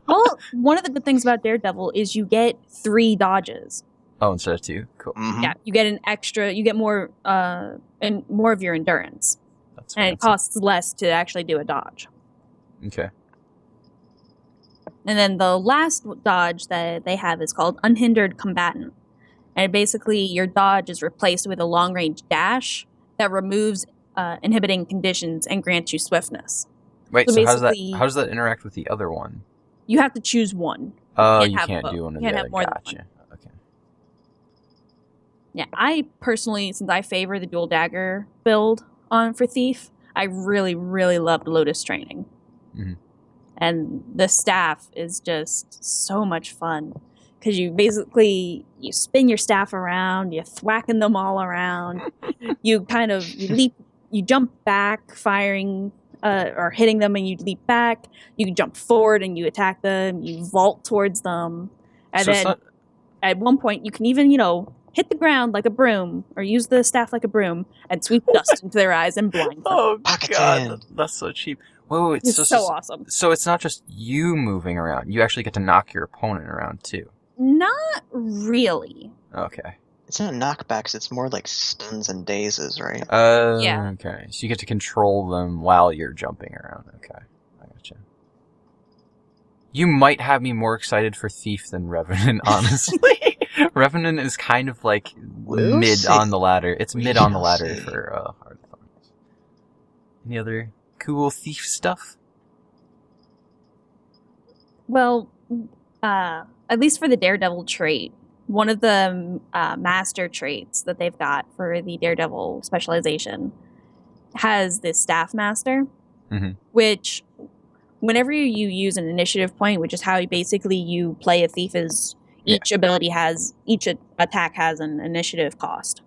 Well, one of the good things about Daredevil is you get 3 dodges. Oh, instead of 2? Cool. Mm-hmm. Yeah, you get an extra. You get more, and more of your endurance, That's and it costs less to actually do a dodge. Okay. And then the last dodge that they have is called Unhindered Combatant. And basically, your dodge is replaced with a long-range dash that removes inhibiting conditions and grants you swiftness. Wait, So so how does basically- that interact with the other one? You have to choose one. Oh, can't you have can't both. do one of You can't the have other. more than Gotcha. Okay. Yeah, I personally, since I favor the dual dagger build for Thief, I really, really loved Lotus Training. Mhm. And the staff is just so much fun. Because you spin your staff around, you're thwacking them all around. you leap, you jump back, firing or hitting them, and you leap back. You can jump forward and you attack them. You vault towards them, and So it's then not- at one point you can even hit the ground like a broom or use the staff like a broom and sweep dust into their eyes and blind them. Oh Pocket god, in. that's so cheap. Wait, It's so awesome. So it's not just you moving around. You actually get to knock your opponent around too. Not really. Okay. It's not knockbacks, it's more like stuns and dazes, right? Yeah. Okay. So you get to control them while you're jumping around. Okay. I gotcha. You might have me more excited for Thief than Revenant, honestly. Revenant is kind of like We'll mid see. on the ladder. It's We mid on the shall ladder see. for Heart of Thorns. Any other cool Thief stuff? Well, at least for the Daredevil trait, one of the master traits that they've got for the Daredevil specialization has this Staff Master, Mhm. which whenever you use an initiative point, which is how you play a thief, is Each attack has an initiative cost.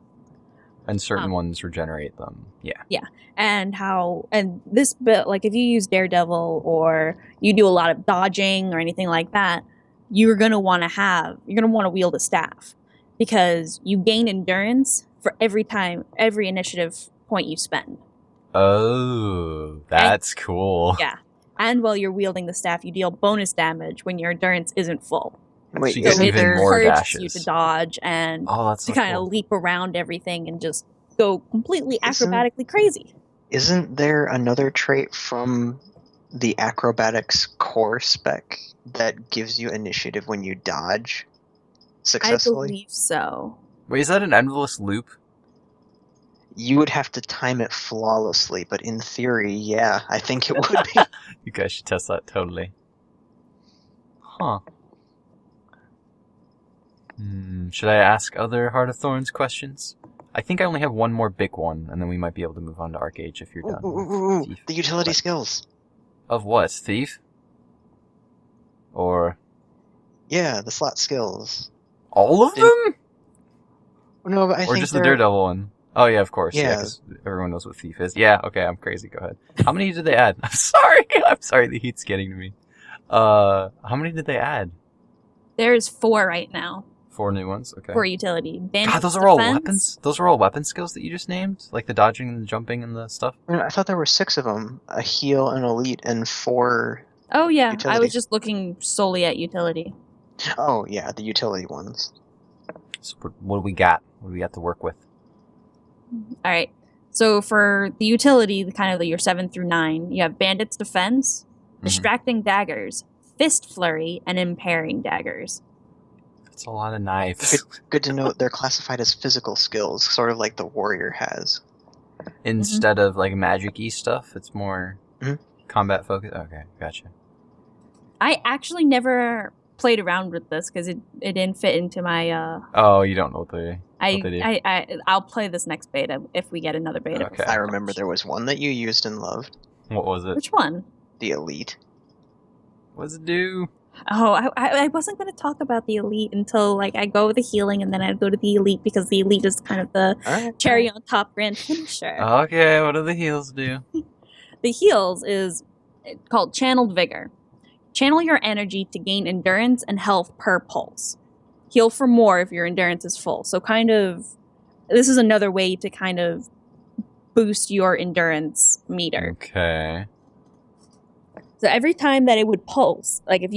And certain ones regenerate them. Yeah. And this bit, like if you use Daredevil or you do a lot of dodging or anything like that, you're gonna want to wield a staff because you gain endurance for every initiative point you spend. Oh, that's cool. Yeah. And while you're wielding the staff, you deal bonus damage when your endurance isn't full. Wait, So you get isn't even there more encourages you dashes. to dodge and That's to so kind of cool. leap around everything and just go completely acrobatically crazy. Isn't there another trait from the acrobatics core spec that gives you initiative when you dodge successfully? I believe so. Wait, is that an endless loop? You would have to time it flawlessly, but in theory, yeah, I think it would be. You guys should test that totally. Huh. Should I ask other Heart of Thorns questions? I think I only have one more big one, and then we might be able to move on to Arche Age if you're done. Ooh, Thief. the utility What? skills. Of what? Thief? Or Yeah, the slot skills. all of them? No, but I Or think just the they're- Daredevil one? Oh yeah, of course. Yeah, Yeah. 'cause everyone knows what Thief is. Yeah, okay, I'm crazy. Go ahead. How many did they add? I'm sorry. I'm sorry. The heat's getting to me. How many did they add? There's 4 right now 4 new ones. Okay. for utility. Bandit's God, those are all Defense. weapons. Those are all weapon skills that you just named, like the dodging and the jumping and the stuff. I thought there were 6 of them: a heal, an elite, and 4. Oh yeah, I Utility. was just looking solely at utility. Oh yeah, the utility ones. So what do we got? What do we got to work with? All right. So for the utility, the kind of your 7 through 9, you have Bandit's Defense, Mhm. Distracting Daggers, Fist Flurry, and Impairing Daggers. It's a lot of knives. Good to note they're classified as physical skills, sort of like the warrior has. Instead of like magic-y stuff, it's more Mhm. combat focused. Okay, gotcha. I actually never played around with this because it didn't fit into my. Oh, you don't know what they do. I'll play this next beta if we get another beta. Okay. I remember there was one that you used and loved. What was it? Which one? The elite. What does it do? Oh, I wasn't going to talk about the elite until like I go with the healing and then I'd go to the elite because the elite is kind of the Alright. cherry on top grand finisher. Okay, what do the heals do? The heals is called Channeled Vigor. Channel your energy to gain endurance and health per pulse. Heal for more if your endurance is full. So kind of, this is another way to kind of boost your endurance meter. Okay. So every time that it would pulse, like if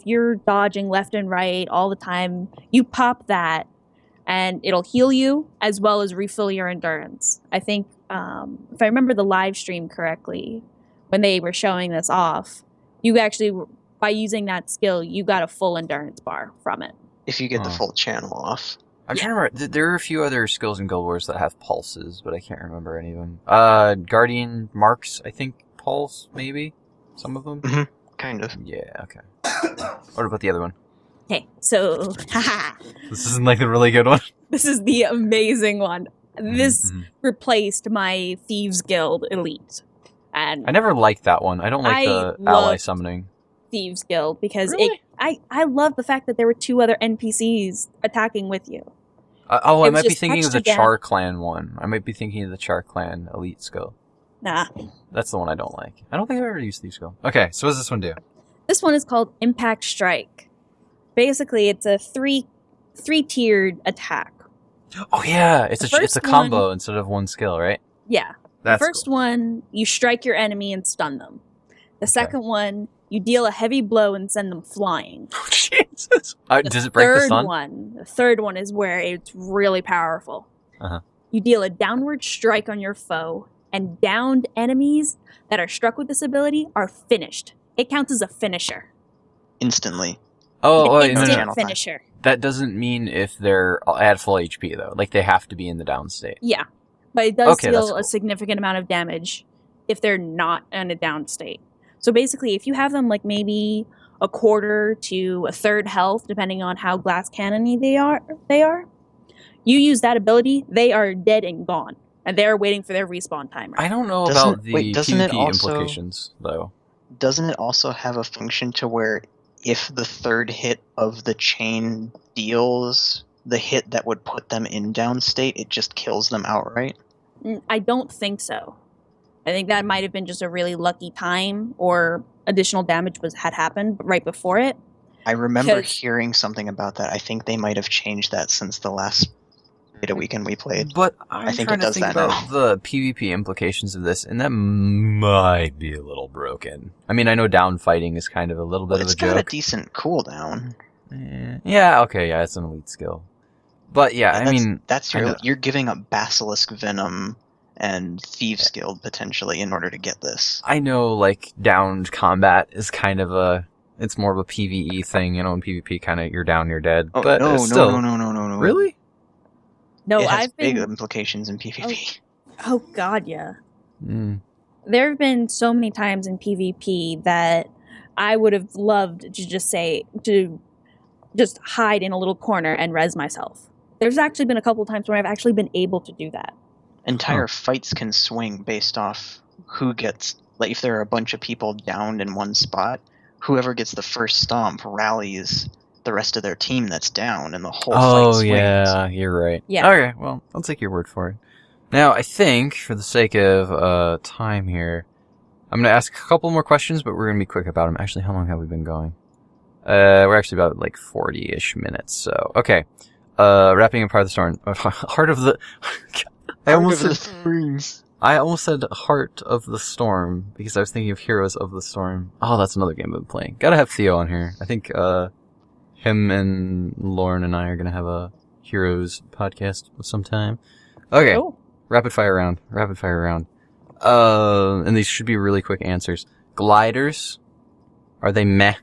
you're dodging left and right all the time, you pop that and it'll heal you as well as refill your endurance. I think if I remember the live stream correctly, when they were showing this off, you actually, by using that skill, you got a full endurance bar from it. If you get the Oh. full channel off. I'm trying to remember. There are a few other skills in Guild Wars that have pulses, but I can't remember any of them. Guardian Marks, I think, pulse, maybe? Some of them? Kind of. Yeah, okay. What about the other one? Okay, so, haha, This isn't like the really good one? this is the amazing one. This Mhm. replaced my Thieves Guild Elite. And I never liked that one. I don't like I the ally loved- summoning. Thieves Guild because Really? I love the fact that there were 2 other NPCs attacking with you. I It was might be just thinking of the extra Char Clan one. I might be thinking of the Char Clan Elite skill. Nah. That's the one I don't like. I don't think I've ever used Thief skill. Okay, so what does this one do? This one is called Impact Strike. Basically, it's a three-tiered attack. Oh yeah, it's The a first combo instead of one skill, right? Yeah. That's the first cool. one, you strike your enemy and stun them. The second one, you deal a heavy blow and send them flying. Jesus. The Does it break the sun? The third one is where it's really powerful. Uh-huh. You deal a downward strike on your foe, and downed enemies that are struck with this ability are finished. It counts as a finisher. Instantly. Oh, An wait, no, instant no, no. finisher. That doesn't mean if they're at full HP though. Like they have to be in the down state. Yeah, but it does Okay, that's deal a cool. significant amount of damage if they're not in a down state. So basically, if you have them like maybe a quarter to a third health, depending on how glass cannony they are, you use that ability, they are dead and gone, and they're waiting for their respawn timer. I don't know Doesn't- about the wait, doesn't it PvP also- implications though. Doesn't it also have a function to where if the third hit of the chain deals the hit that would put them in down state, it just kills them outright? I don't think so. I think that might have been just a really lucky time, or additional damage had happened right before it. I remember hearing something about that. I think they might have changed that since the last beta weekend we played. But I I'm think trying it to does think that about now. the PvP implications of this, and that might be a little broken. I mean, I know down fighting is kind of a little bit of a It's got a joke. decent cooldown. Yeah, okay, yeah, it's an elite skill. But yeah, I mean... You're giving up Basilisk Venom and Thieves Guild, potentially, in order to get this. I know, like, downed combat is kind of it's more of a PvE thing, in PvP, kind of, you're down, you're dead. Oh, but no. Really? No, it has I've been... big implications in PvP. Oh god, yeah. Mm. There have been so many times in PvP that I would have loved to just hide in a little corner and res myself. There's actually been a couple times where I've actually been able to do that. Entire fights can swing based off who gets... Like, if there are a bunch of people downed in one spot, whoever gets the first stomp rallies the rest of their team that's down, and the whole fight swings. Oh, yeah, you're right. Yeah. Okay, well, I'll take your word for it. Now, I think, for the sake of time here, I'm going to ask a couple more questions, but we're going to be quick about them. Actually, how long have we been going? We're actually about, 40-ish minutes, so... Okay. Wrapping up Heart of the Storm. Heart of the... I almost said Heart of the Storm, because I was thinking of Heroes of the Storm. Oh, that's another game I've been playing. Gotta have Theo on here. I think, him and Lauren and I are gonna have a Heroes podcast sometime. Okay. Oh. Rapid fire round. And these should be really quick answers. Gliders. Are they meh?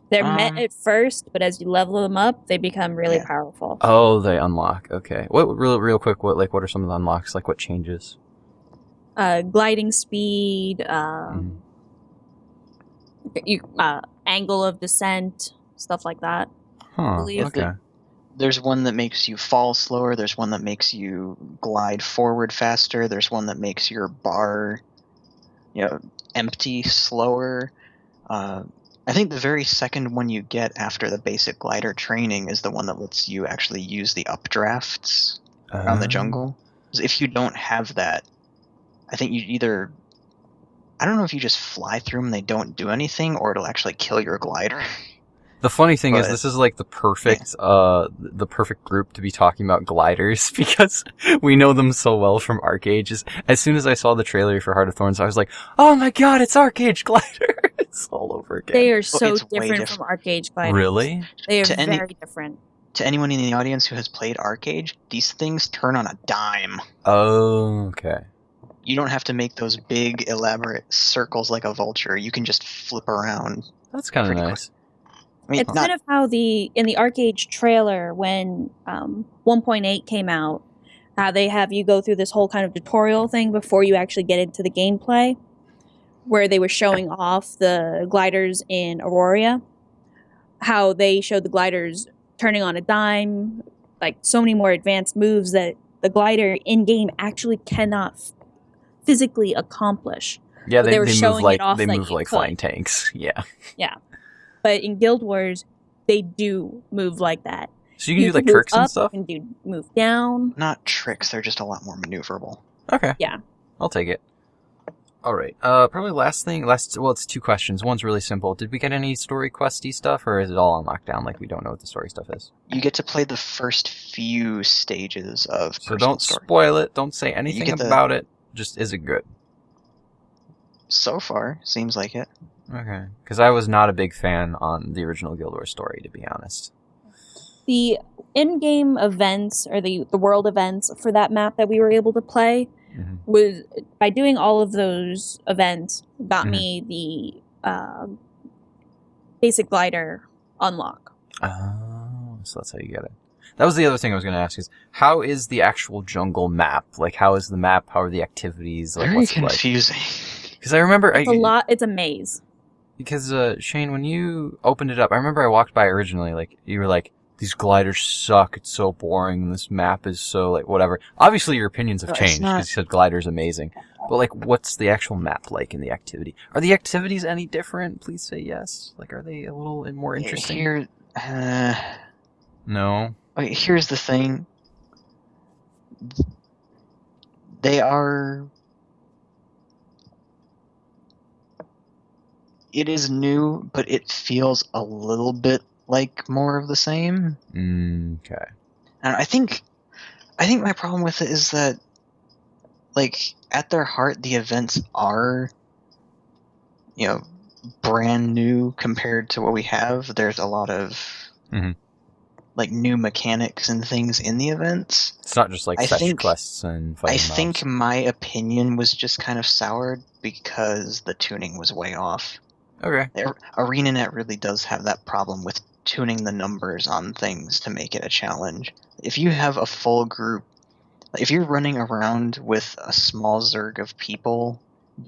They're met at first, but as you level them up, they become really powerful. Oh, they unlock. Okay. What real quick? What are some of the unlocks? Like, what changes? Gliding speed, angle of descent, stuff like that. Huh. Okay. There's one that makes you fall slower. There's one that makes you glide forward faster. There's one that makes your bar, empty slower. I think the very second one you get after the basic glider training is the one that lets you actually use the updrafts around the jungle. 'Cause if you don't have that, I think you either... I don't know if you just fly through them and they don't do anything, or it'll actually kill your glider. The funny thing is, this is like the perfect group to be talking about gliders, because we know them so well from Arche Age. As soon as I saw the trailer for Heart of Thorns, I was like, oh my god, it's Arche Age glider! It's all over again. They are so different from Arche Age gliders. Really? They are very different. To anyone in the audience who has played Arche Age, these things turn on a dime. Oh, okay. You don't have to make those big, elaborate circles like a vulture. You can just flip around. That's kind of nice. Quick. I mean, It's kind of how in the Arche Age trailer, when 1.8 came out, how they have you go through this whole kind of tutorial thing before you actually get into the gameplay, where they were showing off the gliders in Aurora, how they showed the gliders turning on a dime, like so many more advanced moves that the glider in-game actually cannot physically accomplish. Yeah, they were move showing like it off they like move you like could. flying tanks. Yeah. Yeah. But in Guild Wars, they do move like that. So you can do like move tricks and up, stuff? You can move down. Not tricks, they're just a lot more maneuverable. Okay. Yeah. I'll take it. Alright, probably it's 2 questions. One's really simple. Did we get any story questy stuff, or is it all on lockdown, like we don't know what the story stuff is? You get to play the first few stages of So personal don't story. spoil it, don't say anything about it, just is it good? So far, seems like it. Okay. Because I was not a big fan on the original Guild Wars story, to be honest. The in-game events, or the world events for that map that we were able to play, was, by doing all of those events, got me the basic glider unlock. Oh, so that's how you get it. That was the other thing I was going to ask, is how is the actual jungle map? Like, how is the map? How are the activities? Like, Very what's confusing. Because I remember... It's a maze. Because, Shane, when you opened it up, I remember I walked by originally, like, you were like, these gliders suck, it's so boring, this map is so, like, whatever. Obviously your opinions have changed, because you said glider's amazing. But, like, what's the actual map like in the activity? Are the activities any different? Please say yes. Like, are they a little more interesting? No? Okay, here's the thing. They are... It is new, but it feels a little bit like more of the same. Okay. And I think my problem with it is that, like, at their heart, the events are, brand new compared to what we have. There's a lot of, like, new mechanics and things in the events. It's not just, like, fetch quests and fighting mobs. I think my opinion was just kind of soured because the tuning was way off. Okay. ArenaNet really does have that problem with tuning the numbers on things to make it a challenge. If you have a full group, if you're running around with a small zerg of people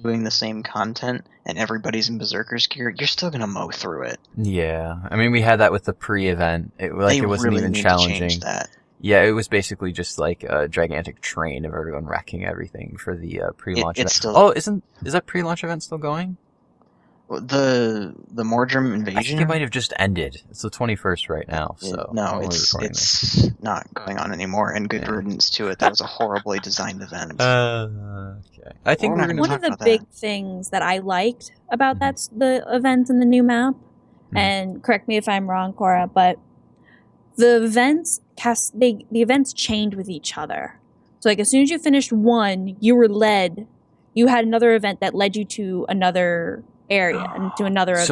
doing the same content and everybody's in Berserker's gear, you're still going to mow through it. Yeah. I mean, we had that with the pre-event. It wasn't really even need challenging. To change that. Yeah, it was basically just like a gigantic train of everyone wrecking everything for the pre-launch event. Is that pre-launch event still going? The Mordrum invasion? I think it might have just ended. It's the 21st right now, so... No, it's not going on anymore, and good riddance to it. That was a horribly designed event. Okay. I think we're going to One of the big things that I liked about that's the event and the new map, and correct me if I'm wrong, Cora, but the events chained with each other. So, like, as soon as you finished one, you had another event that led you to another area and to another event.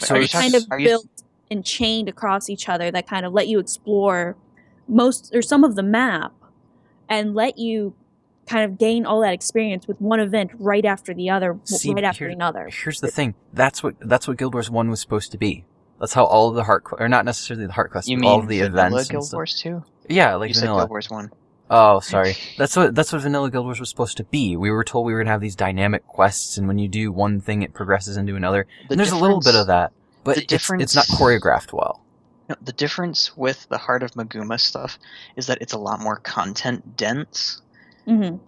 So it's kind of built and chained across each other that kind of let you explore some of the map and let you kind of gain all that experience with one event right after the other, another. Here's the thing. That's what Guild Wars 1 was supposed to be. That's how all of the heart, or not necessarily the heart quests, but all of the events. Guild Wars 2? Yeah, like you vanilla. Said Guild Wars 1. Oh, sorry. That's what Vanilla Guild Wars was supposed to be. We were told we were going to have these dynamic quests, and when you do one thing, it progresses into another. And there's a little bit of that, but it's not choreographed well. No, the difference with the Heart of Maguma stuff is that it's a lot more content dense. Mm-hmm.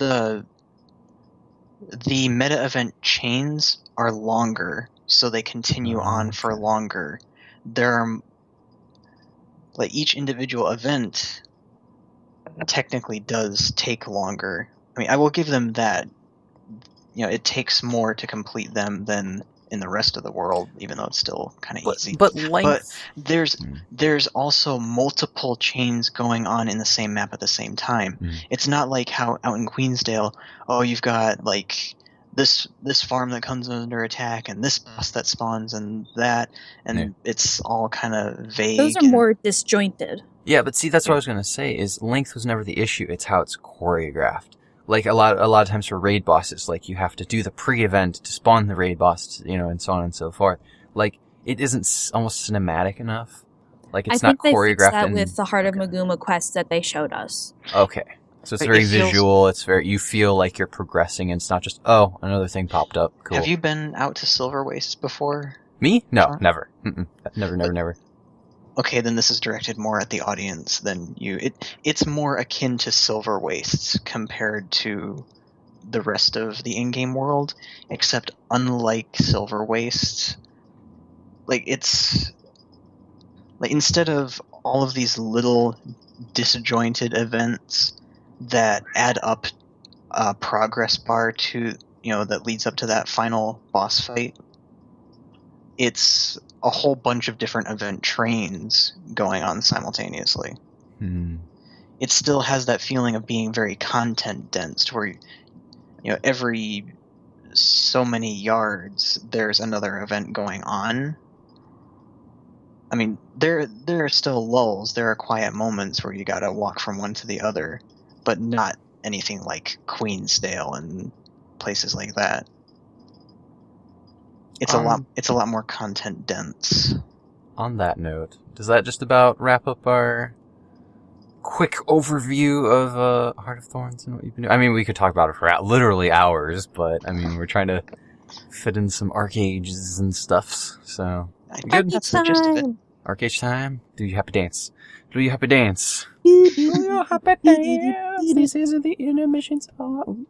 The meta event chains are longer, so they continue on for longer. There are, like, each individual event technically does take longer. I mean, I will give them that. It takes more to complete them than in the rest of the world, even though it's still kind of easy. But there's also multiple chains going on in the same map at the same time. It's not like how out in Queensdale, you've got, like, this farm that comes under attack and this boss that spawns and that, and it's all kind of vague. Those are more disjointed. Yeah, but see, that's what I was going to say, is length was never the issue, it's how it's choreographed. Like, a lot of times for raid bosses, like, you have to do the pre-event to spawn the raid boss, and so on and so forth. Like, it isn't almost cinematic enough. Like, it's not choreographed. I think they fixed that with the Heart of Maguma quest that they showed us. Okay. So it's very visual, you feel like you're progressing, and it's not just, another thing popped up, cool. Have you been out to Silver Wastes before? Me? No, never. Never. Okay, then this is directed more at the audience than you. It's more akin to Silver Wastes compared to the rest of the in-game world, except unlike Silver Wastes, like, it's... like, instead of all of these little disjointed events that add up a progress bar to, that leads up to that final boss fight, it's a whole bunch of different event trains going on simultaneously. It still has that feeling of being very content dense, where every so many yards there's another event going on. I mean, there are still lulls, there are quiet moments where you gotta walk from one to the other, but not anything like Queensdale and places like that. It's a lot more content dense. On that note, does that just about wrap up our quick overview of Heart of Thorns and what you've been doing? I mean, we could talk about it for literally hours, but I mean, we're trying to fit in some Arche Ages and stuffs. So good. That's the gist of it. Arche Age time. Do you happy dance? Do you happy dance? Do you happy dance? This is the intermission song.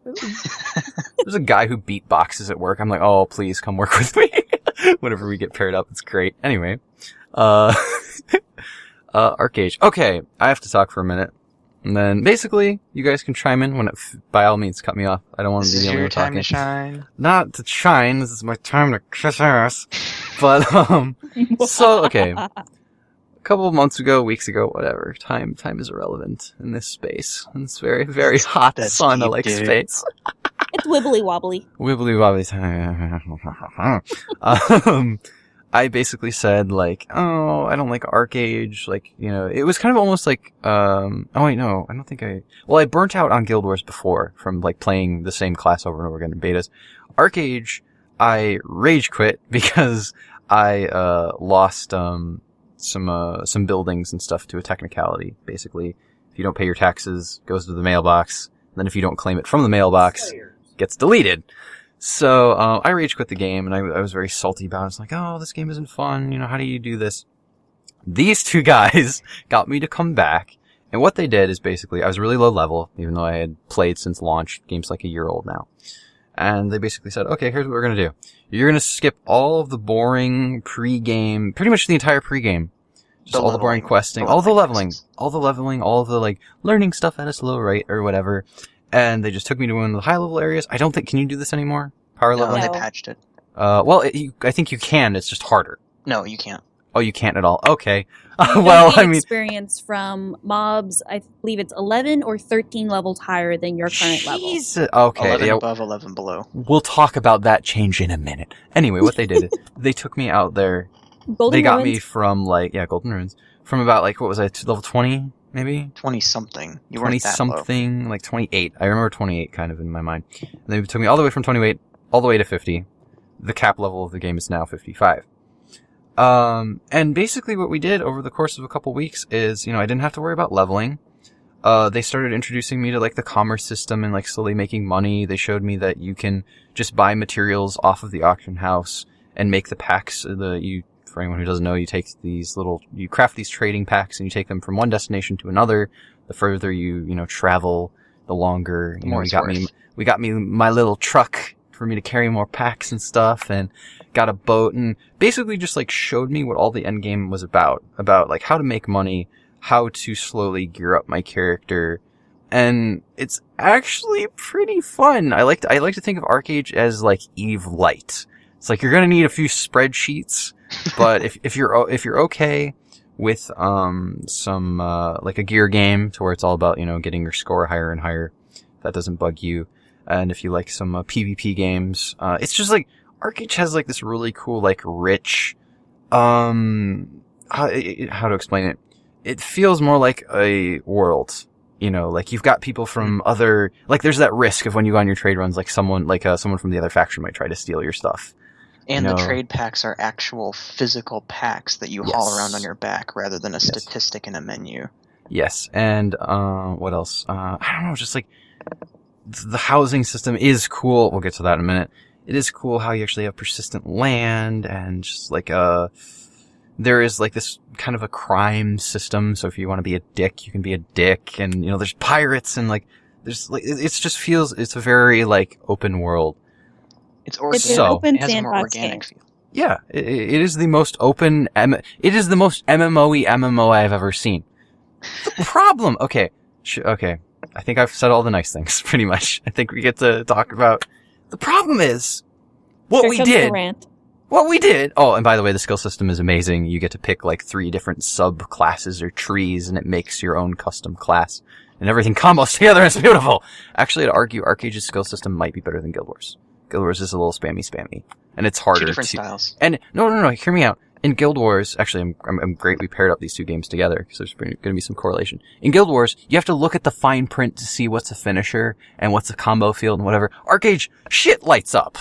There's a guy who beatboxes at work. I'm like, oh, please come work with me. Whenever we get paired up, it's great. Anyway, Arche Age. Okay, I have to talk for a minute. And then basically, you guys can chime in by all means, cut me off. I don't want to be the only one talking. This is your time to shine. Not to shine. This is my time to kiss ass. But, so, okay. A couple of months ago, weeks ago, whatever. Time is irrelevant in this space. In this very, very hot sauna-like space. It's wibbly wobbly. Wibbly wobbly time. I basically said, like, oh, I don't like Arche Age. Like, you know, it was kind of almost like, oh wait, no, I don't think I burnt out on Guild Wars before from, like, playing the same class over and over again in betas. Arche Age, I rage quit because I, lost, some buildings and stuff to a technicality. Basically, if you don't pay your taxes, it goes to the mailbox. And then if you don't claim it from the mailbox, it gets deleted. So, I rage quit the game, and I was very salty about it. I was like, oh, this game isn't fun. You know, how do you do this? These two guys got me to come back, and what they did is basically, I was really low level, even though I had played since launch. The game's like a year old now. And they basically said, okay, here's what we're gonna do. You're gonna skip all of the boring pre-game, pretty much the entire pre-game. Just all the boring questing, all the leveling, all the, like, learning stuff at a slow rate, or whatever. And they just took me to one of the high level areas. I don't think, can you do this anymore? Power level? No, they patched it. Well, I think you can, it's just harder. No, you can't. Oh, you can't at all? Okay. Well, I mean, experience from mobs, I believe it's 11 or 13 levels higher than your current level. Okay. 11 above, 11 below. We'll talk about that change in a minute. Anyway, what they did, they took me out there. They got me from, like, Golden Ruins. From about, like, what was I, level 20? Maybe 20-something. You weren't that low. 20-something, like 28. I remember 28 kind of in my mind. And they took me all the way from 28 all the way to 50. The cap level of the game is now 55. And basically what we did over the course of a couple weeks is, you know, I didn't have to worry about leveling. They started introducing me to, like, the commerce system and, like, slowly making money. They showed me that you can just buy materials off of the auction house and make the packs. For anyone who doesn't know, you craft these trading packs and you take them from one destination to another. The further you travel, the longer, we got me my little truck for me to carry more packs and stuff, and got a boat, and basically just, like, showed me what all the end game was about, like, how to make money, how to slowly gear up my character. And it's actually pretty fun. I like to think of Arche Age as, like, Eve Light. It's like, you're gonna need a few spreadsheets, but if you're okay with some like a gear game to where it's all about, you know, getting your score higher and higher, that doesn't bug you. And if you like some PvP games, it's just like Arche Age has, like, this really cool, like, rich how to explain it. It feels more like a world. You know, like, you've got people from other, like, there's that risk of when you go on your trade runs, like someone from the other faction might try to steal your stuff. And the trade packs are actual physical packs that you haul around on your back rather than a statistic in a menu. Yes, and what else? I don't know, just, like, the housing system is cool. We'll get to that in a minute. It is cool how you actually have persistent land, and just, like, there is, like, this kind of a crime system, so if you want to be a dick, you can be a dick, and, you know, there's pirates, and, like, there's, like, it's a very, like, open world. It's organic. It's an open it has a more sandbox organic game. feel. Yeah, it is the most open, it is the most MMO-y MMO I've ever seen. The problem, okay, I think I've said all the nice things, pretty much. I think we get to talk about, the problem is, what we did, oh, and by the way, the skill system is amazing. You get to pick, like, 3 different sub-classes or trees, and it makes your own custom class. And everything combos together, and it's beautiful! Actually, I'd argue Arche Age's skill system might be better than Guild Wars. Guild Wars is a little spammy, and it's harder. 2 different styles. And no, hear me out. In Guild Wars, actually, I'm great. We paired up these 2 games together because there's going to be some correlation. In Guild Wars, you have to look at the fine print to see what's a finisher and what's a combo field and whatever. Arche Age, shit lights up.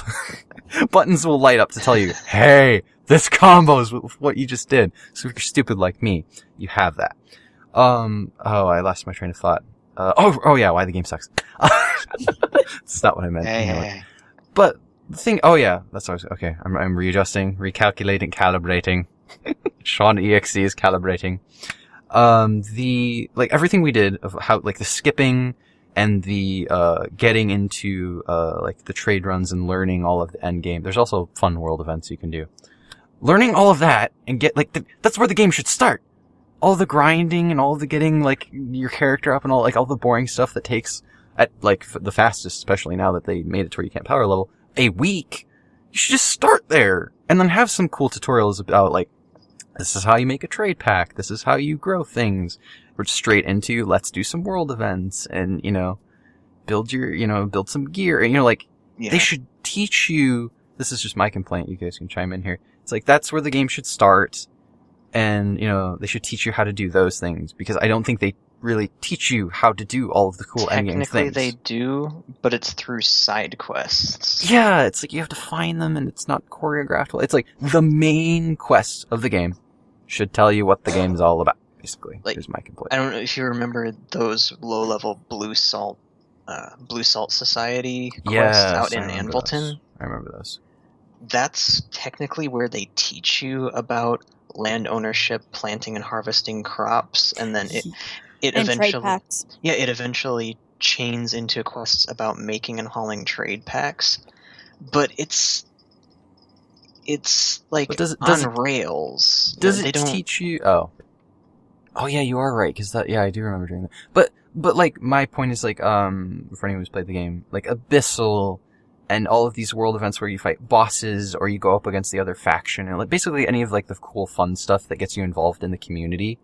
Buttons will light up to tell you, hey, this combos with what you just did. So if you're stupid like me, you have that. I lost my train of thought. Yeah, why the game sucks. That's not what I meant. Hey. But the thing, that's what okay. I'm readjusting, recalculating, calibrating. Sean EXE is calibrating. Everything we did of how, like, the skipping and the getting into like the trade runs and learning all of the end game. There's also fun world events you can do. Learning all of that and get like that's where the game should start. All the grinding and all the getting like your character up and all the boring stuff that takes at like the fastest, especially now that they made it to where you can't power level, a week. You should just start there and then have some cool tutorials about like, this is how you make a trade pack. This is how you grow things. We're straight into, let's do some world events and, build some gear. And, they should teach you, this is just my complaint. You guys can chime in here. It's like, that's where the game should start. And, they should teach you how to do those things because I don't think they really teach you how to do all of the cool endgame things. Technically they do, but it's through side quests. Yeah, it's like you have to find them and it's not choreographed well. It's like the main quest of the game should tell you what the game's all about, basically. Like, here's my complaint. I don't know if you remember those low-level Blue Salt Society quests out in Anvilton. I remember those. That's technically where they teach you about land ownership, planting and harvesting crops, and then it eventually trade packs. Yeah, it eventually chains into quests about making and hauling trade packs. But it's like on rails. Does it teach you? Oh yeah, you are right. Because I do remember doing that. But like my point is like for anyone who's played the game, like Abyssal and all of these world events where you fight bosses or you go up against the other faction and like basically any of like the cool fun stuff that gets you involved in the community.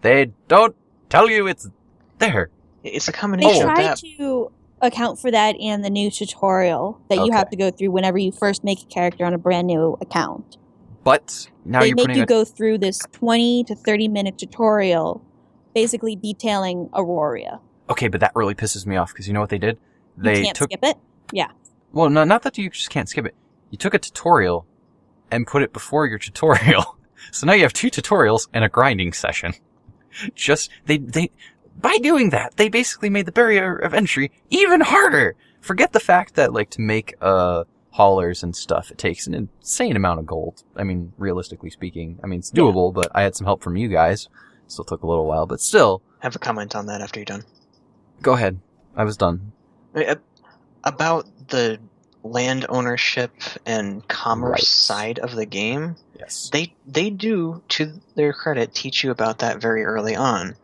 They don't tell you it's there. It's a combination of that. They try to account for that in the new tutorial that you have to go through whenever you first make a character on a brand new account. But now they make you go through this 20 to 30 minute tutorial basically detailing Aurora. Okay, but that really pisses me off because you know what they did? You can't skip it? Yeah. Well, no, not that you just can't skip it. You took a tutorial and put it before your tutorial. So now you have 2 tutorials and a grinding session. By doing that, they basically made the barrier of entry even harder. Forget the fact that, like, to make, haulers and stuff, it takes an insane amount of gold. I mean, realistically speaking. I mean, it's doable, but I had some help from you guys. Still took a little while, but still. Have a comment on that after you're done. Go ahead. I was done. About the land ownership and commerce side of the game, yes, they do, to their credit, teach you about that very early on.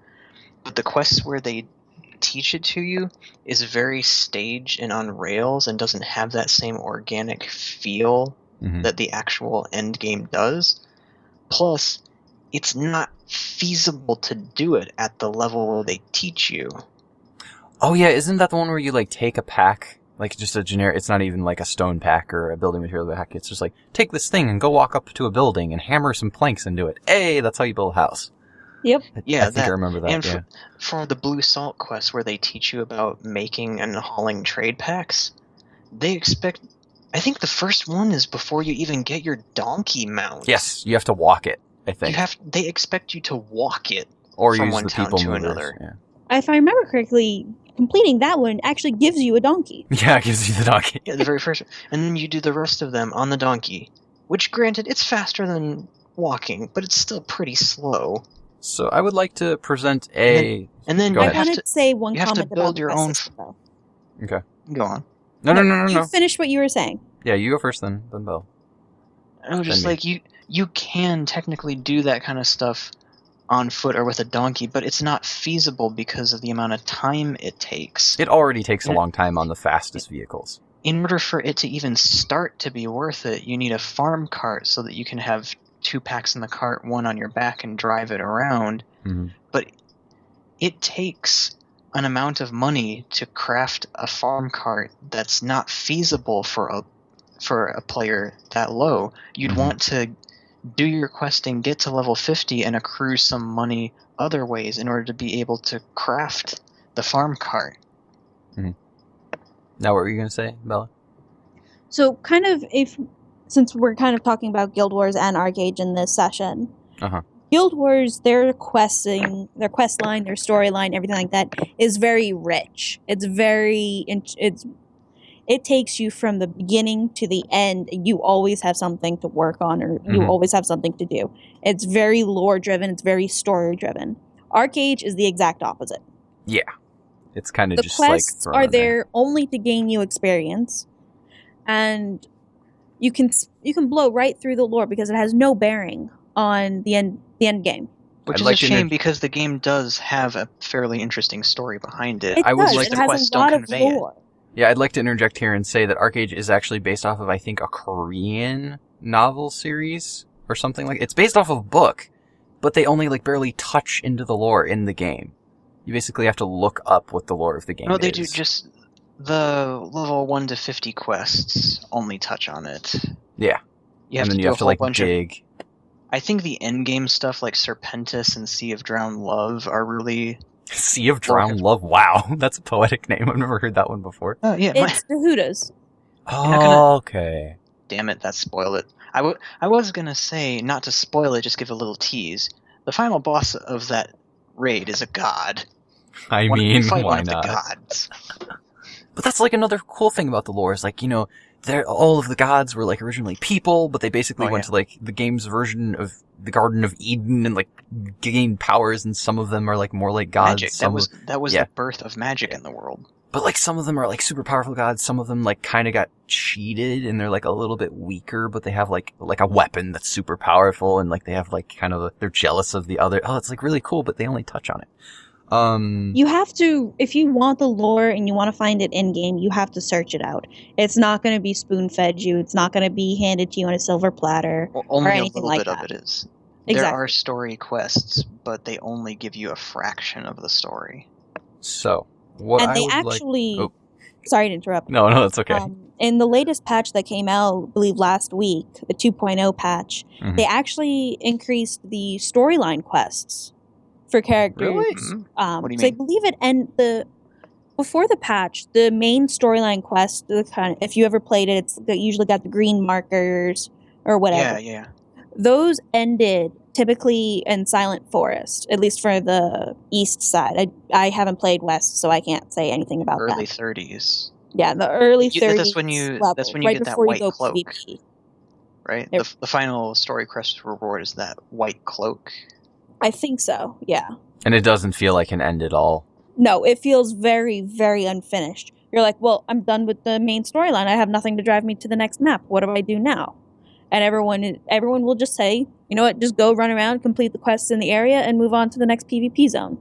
But the quests where they teach it to you is very staged and on rails and doesn't have that same organic feel that the actual end game does. Plus, it's not feasible to do it at the level where they teach you. Oh yeah, isn't that the one where you like take a pack, like just a generic, it's not even like a stone pack or a building material pack, it's just like, take this thing and go walk up to a building and hammer some planks into it. Hey, that's how you build a house. Yep. Yeah, I think I remember that. And for the Blue Salt quest where they teach you about making and hauling trade packs, they expect, I think the first one is before you even get your donkey mount. Yes, you have to walk it, I think. They expect you to walk it or from use one the town people to movers. another. Yeah. If I remember correctly, completing that one actually gives you a donkey. Yeah, it gives you the donkey. Yeah, the very first one. And then you do the rest of them on the donkey, which granted, it's faster than walking, but it's still pretty slow. So I would like to present a... And then I wanted to say one you have comment to build about your the own... system, though. Okay. Go on. No. You finish what you were saying. Yeah, you go first then Bill. I was just like, you can technically do that kind of stuff on foot or with a donkey, but it's not feasible because of the amount of time it takes. It already takes a long time on the fastest vehicles. In order for it to even start to be worth it, you need a farm cart so that you can have 2 packs in the cart, 1 on your back, and drive it around. Mm-hmm. But it takes an amount of money to craft a farm cart that's not feasible for a player that low. You'd want to do your questing, get to level 50, and accrue some money other ways in order to be able to craft the farm cart. Mm-hmm. Now, what were you going to say, Bella? So, kind of, since we're kind of talking about Guild Wars and Arche Age in this session, Guild Wars, their quest line, their storyline, everything like that is very rich. It takes you from the beginning to the end. You always have something to work on, or you always have something to do. It's very lore driven. It's very story driven. Arche Age is the exact opposite. Yeah. It's kind of The just like quests thrown are in there. there only to gain you experience, and you can blow right through the lore because it has no bearing on the end game. Which I'd is like a to shame because the game does have a fairly interesting story behind it. It I would does. like It to- has quests a don't lot of convey it. lore. Yeah, I'd like to interject here and say that Arche Age is actually based off of, I think, a Korean novel series or something like. It's based off of a book, but they only like barely touch into the lore in the game. You basically have to look up what the lore of the game No, is. they do just the level 1 to 50 quests only touch on it. Yeah. You have and then to you do have a to whole like bunch of. dig. I think the end game stuff like Serpentis and Sea of Drowned Love are really. Sea of Drowned Love. Wow, that's a poetic name. I've never heard that one before. Oh yeah, It's the Hudas. not gonna- Okay. damn it, that spoiled it. I was gonna say not to spoil it, just give a little tease. The final boss of that raid is a god. I You mean, fight why one of not? the gods. But that's like another cool thing about the lore is like, all of the gods were like originally people, but they basically went to like the game's version of the Garden of Eden and like gained powers, and some of them are like more like gods. Magic. Some That was yeah. the birth of magic in the world. But like some of them are like super powerful gods, some of them like kind of got cheated and they're like a little bit weaker, but they have like a weapon that's super powerful, and like they have like kind of they're jealous of the other. Oh, it's like really cool, but they only touch on it. You have to, if you want the lore and you want to find it in game, you have to search it out. It's not going to be spoon fed you. It's not going to be handed to you on a silver platter. Well, only or a anything little like bit that. of it is. Exactly. There are story quests, but they only give you a fraction of the story. So what And I they would actually, like. Oh. sorry to interrupt. No, it's okay. In the latest patch that came out, I believe last week, the 2.0 patch, Mhm. they actually increased the storyline quests for characters. Really? What do you So I mean? believe before the patch, the main storyline quest, if you ever played it, it's usually got the green markers or whatever. Yeah. Those ended typically in Silent Forest, at least for the east side. I haven't played west, so I can't say anything about Early that. 30s, Yeah, the early 30s that's when you level, right get that before you white go cloak, PvP. right? Yep. The final story quest reward is that white cloak. I think so, yeah. And it doesn't feel like an end at all. No, it feels very, very unfinished. You're like, well, I'm done with the main storyline. I have nothing to drive me to the next map. What do I do now? And everyone will just say, you know what, just go run around, complete the quests in the area, and move on to the next PvP zone.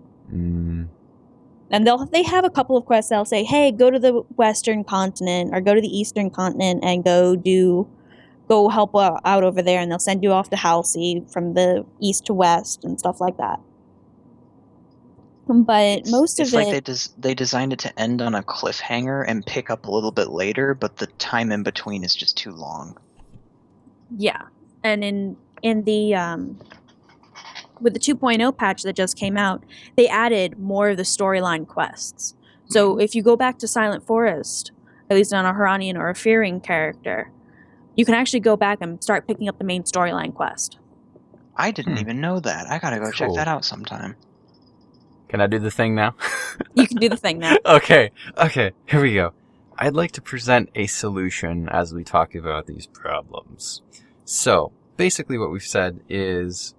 And they have a couple of quests that'll say, hey, go to the western continent or go to the eastern continent and go help out over there, and they'll send you off to Halsey from the east to west and stuff like that. But most of it's like they designed it to end on a cliffhanger and pick up a little bit later, but the time in between is just too long. Yeah. And in the with the 2.0 patch that just came out, they added more of the storyline quests. So if you go back to Silent Forest, at least on a Haranian or a Fearing character, you can actually go back and start picking up the main storyline quest. I didn't even know that. I gotta go check Cool. that out sometime. Can I do the thing now? You can do the thing now. Okay, here we go. I'd like to present a solution as we talk about these problems. So, basically what we've said is,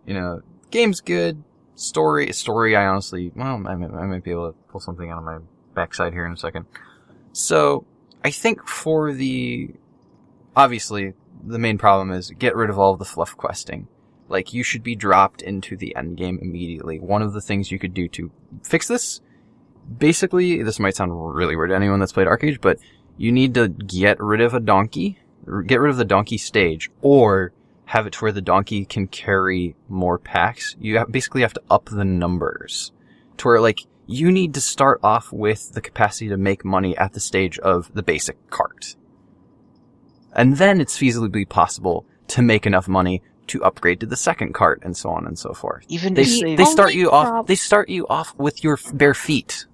game's good, story, I honestly, I might be able to pull something out of my backside here in a second. So, I think obviously, the main problem is get rid of all of the fluff questing. Like, you should be dropped into the end game immediately. One of the things you could do to fix this, basically, this might sound really weird to anyone that's played Arche Age, but you need to get rid of the donkey stage, or have it to where the donkey can carry more packs. You basically have to up the numbers to where, like, you need to start off with the capacity to make money at the stage of the basic cart. And then it's feasibly possible to make enough money to upgrade to the second cart, and so on and so forth. Even They if start you off with your bare feet,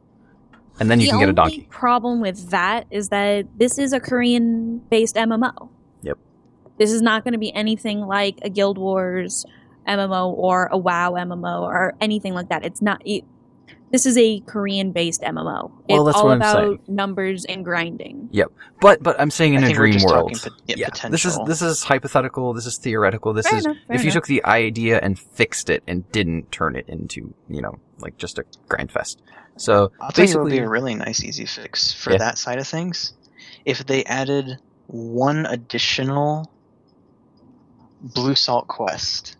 and then you can get a The only donkey. problem with that is that this is a Korean-based MMO. Yep. This is not going to be anything like a Guild Wars MMO or a WoW MMO or anything like that. It's not. This is a Korean-based MMO. Well, It's that's all what I'm about saying. numbers and grinding. Yep. But I'm saying in I a think we're dream just world. talking Yeah. potential. This is hypothetical. This is theoretical. This Fair is enough, fair if you enough. took the idea and fixed it and didn't turn it into, like just a grind fest. So I'll tell you what would basically, be a really nice easy fix for Yeah. that side of things. If they added one additional Blue Salt quest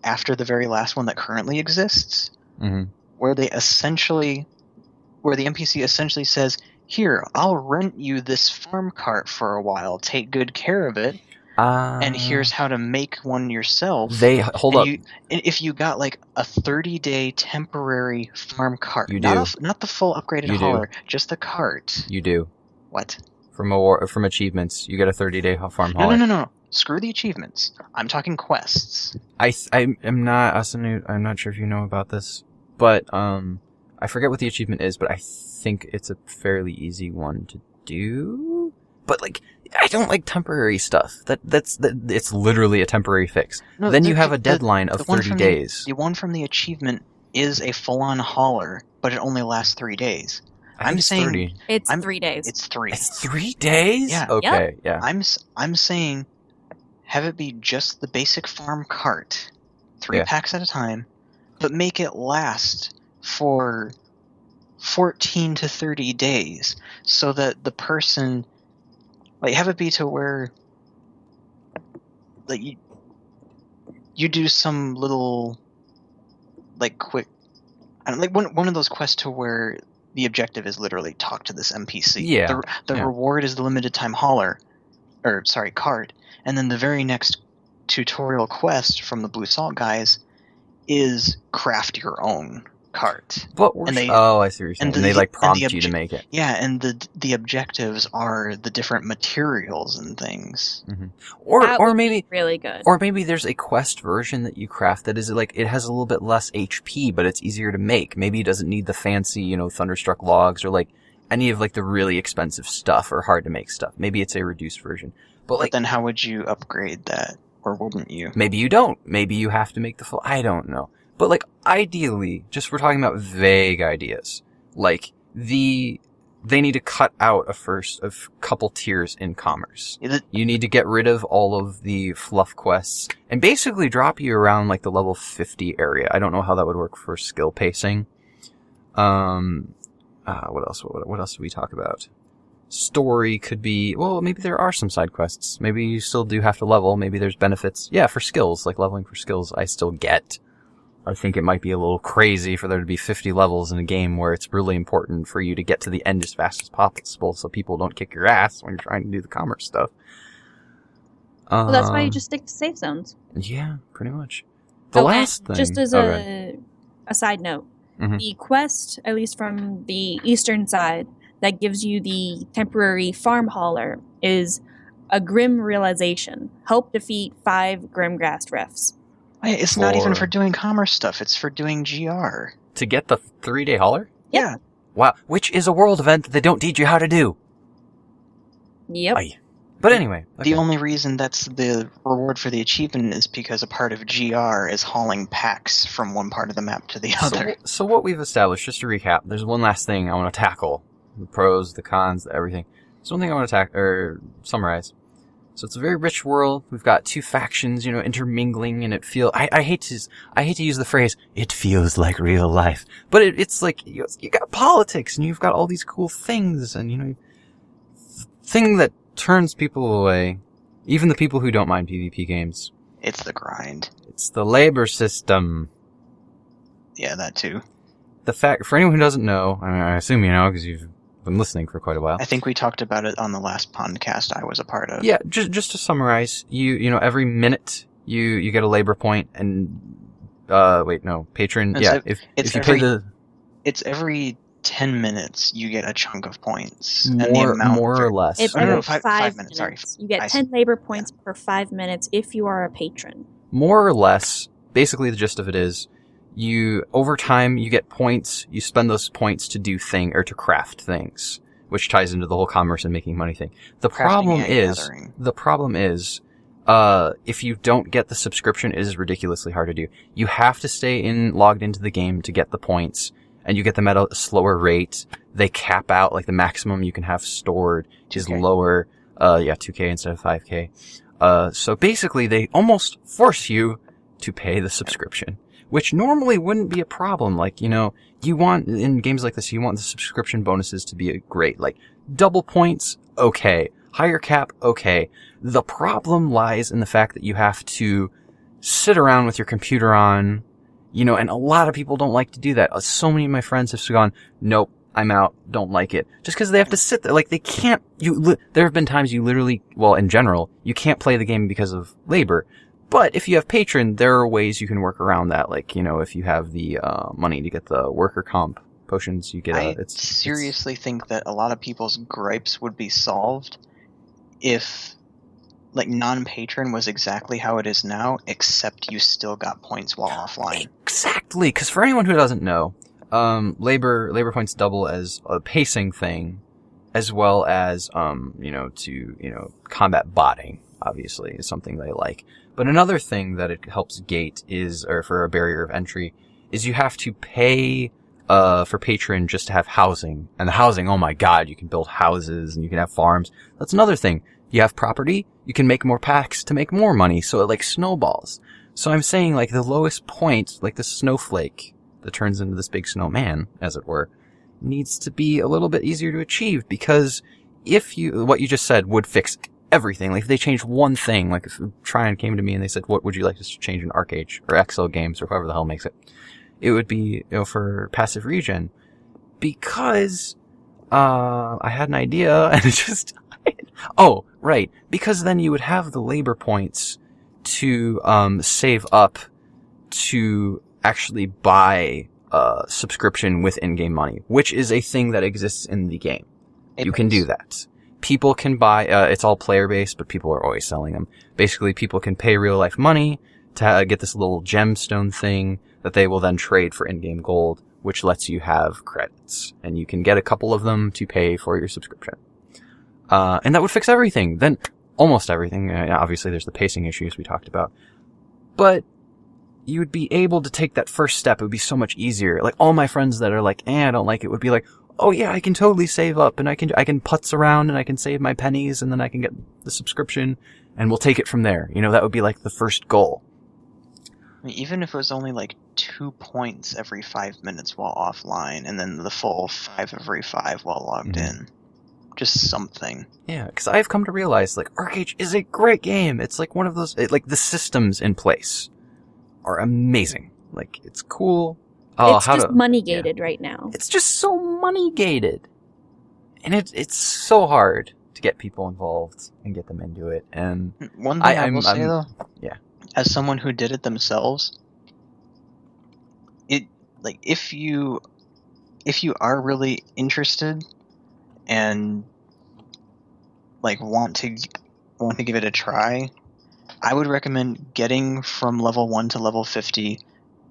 after the very last one that currently exists, Mhm. where the NPC essentially says, "Here, I'll rent you this farm cart for a while. Take good care of it, and here's how to make one yourself." hold up. If you got like a 30-day temporary farm cart, You not the full upgraded You do. hauler, just the cart. You do. What? From achievements, you get a 30-day farm No, hauler. no. Screw the achievements. I'm talking quests. I'm not sure if you know about this, but I forget what the achievement is, but I think it's a fairly easy one to do. But like, I don't like temporary stuff. It's literally a temporary fix. No, Then you have a deadline of the one 30 from days. The one from the achievement is a full-on hauler, but it only lasts 3 days. I think I'm it's saying 30. It's 3 days. It's 3. It's 3 days? Yeah. Okay, yeah. I'm saying have it be just the basic farm cart, 3 Yeah. packs at a time, but make it last for 14 to 30 days so that the person, like, have it be to where, like, you do some little, like, quick, I don't like one of those quests to where the objective is literally talk to this NPC. Yeah, The yeah. reward is the limited time hauler, cart, and then the very next tutorial quest from the Blue Salt guys is craft your own cart. But And they- I see what you're saying. and And they like the prompt you to make it. Yeah, and the objectives are the different materials and things. That Or would maybe be really good. Or maybe there's a quest version that you craft that is like, it has a little bit less HP, but it's easier to make. Maybe it doesn't need the fancy, Thunderstruck logs or like any of like the really expensive stuff or hard to make stuff. Maybe it's a reduced version. But But like, then how would you upgrade that? Or wouldn't you? maybe you don't. Maybe you have to make the full, I don't know. But like, ideally, just we're talking about vague ideas. Like, they need to cut out a couple tiers in commerce. You need to get rid of all of the fluff quests and basically drop you around like the level 50 area. I don't know how that would work for skill pacing. What else? What else do we talk about? Story could be, well, maybe there are some side quests. Maybe you still do have to level. Maybe there's benefits. Yeah, for skills, like leveling for skills, I still get. I think it might be a little crazy for there to be 50 levels in a game where it's really important for you to get to the end as fast as possible so people don't kick your ass when you're trying to do the commerce stuff. Well, that's why you just stick to safe zones. Yeah, pretty much. The Oh, and last thing... just as okay. a side note, Mhm. the quest, at least from the eastern side, that gives you the temporary farm hauler is a grim realization. Help defeat 5 Grimgrass rifts. Wait, it's not even For- for doing commerce stuff. It's for doing GR. To get the 3-day hauler? Yep. Yeah. Wow, which is a world event that they don't teach you how to do. Yep. Aye. But anyway. Okay. The only reason that's the reward for the achievement is because a part of GR is hauling packs from one part of the map to the other. So what we've established, just to recap, there's one last thing I want to tackle. The pros, the cons, everything. There's one thing I want to summarize. So it's a very rich world. We've got 2 factions, intermingling, and it I hate to use the phrase, it feels like real life. But it's like, you got politics, and you've got all these cool things, and thing that turns people away. Even the people who don't mind PvP games. It's the grind. It's the labor system. Yeah, that too. The fact, for anyone who doesn't know, I assume you know, because you've been listening for quite a while. I think we talked about it on the last Pondcast I was a part of. Yeah, just to summarize, every minute you get a labor point, and patron. It's Yeah, a- if you pay It's every 10 minutes you get a chunk of points. and the amount more or less. It's Oh, no, every no, 5 5 minutes. minutes, sorry. You get I 10 labor points per 5 minutes if you are a patron. More or less, basically the gist of it is, over time you get points. You spend those points to do to craft things, which ties into the whole commerce and making money thing. The problem is, if you don't get the subscription, it is ridiculously hard to do. You have to stay logged into the game to get the points, and you get them at a slower rate. They cap out, like the maximum you can have stored is 2K. lower. 2K instead of 5K. So basically they almost force you to pay the subscription, which normally wouldn't be a problem. Like, you want, in games like this, you want the subscription bonuses to be great. Like, double points, okay. Higher cap, okay. The problem lies in the fact that you have to sit around with your computer on, and a lot of people don't like to do that. So many of my friends have gone, nope, I'm out, don't like it. Just because they have to sit there. Like, they can't, there have been times you literally, well, in general, you can't play the game because of labor. But if you have Patron, there are ways you can work around that. Like, if you have the money to get the worker comp potions, you get I seriously think that a lot of people's gripes would be solved if, like, non-patron was exactly how it is now, except you still got points while offline. Exactly, because for anyone who doesn't know, labor points double as a pacing thing, as well as, to combat botting, obviously, is something they like. But another thing that it helps gate or for a barrier of entry, is you have to pay, for patron just to have housing. And the housing, oh my god, you can build houses and you can have farms. That's another thing. You have property, you can make more packs to make more money, so it like snowballs. So I'm saying, like, the lowest point, like the snowflake that turns into this big snowman, as it were, needs to be a little bit easier to achieve, because what you just said would fix everything. Like, if they changed one thing, like if Tryon came to me and they said, what would you like us to change in Arche Age or XL Games or whoever the hell makes it? It would be, for passive regen, because, I had an idea and it just, oh, right. Because then you would have the labor points to, save up to actually buy a subscription with in-game money, which is a thing that exists in the game. You can do that. People can buy, it's all player-based, but people are always selling them. Basically, people can pay real-life money to get this little gemstone thing that they will then trade for in-game gold, which lets you have credits. And you can get a couple of them to pay for your subscription. And that would fix everything. Then, almost everything. Obviously, there's the pacing issues we talked about. But you would be able to take that first step. It would be so much easier. Like, all my friends that are like, I don't like it, would be like, oh yeah, I can totally save up, and I can putz around, and I can save my pennies, and then I can get the subscription, and we'll take it from there. That would be like the first goal. I mean, even if it was only like 2 points every 5 minutes while offline, and then the full 5 every 5 while logged in. Just something. Yeah, because I've come to realize, like, Arche Age is a great game. It's like one of those, like, the systems in place are amazing. Like, it's cool. It's just money-gated right now. It's just so money-gated. And it's so hard to get people involved and get them into it. And one thing I will say, though, yeah, as someone who did it themselves, if you are really interested and like want to give it a try, I would recommend getting from level 1 to level 50,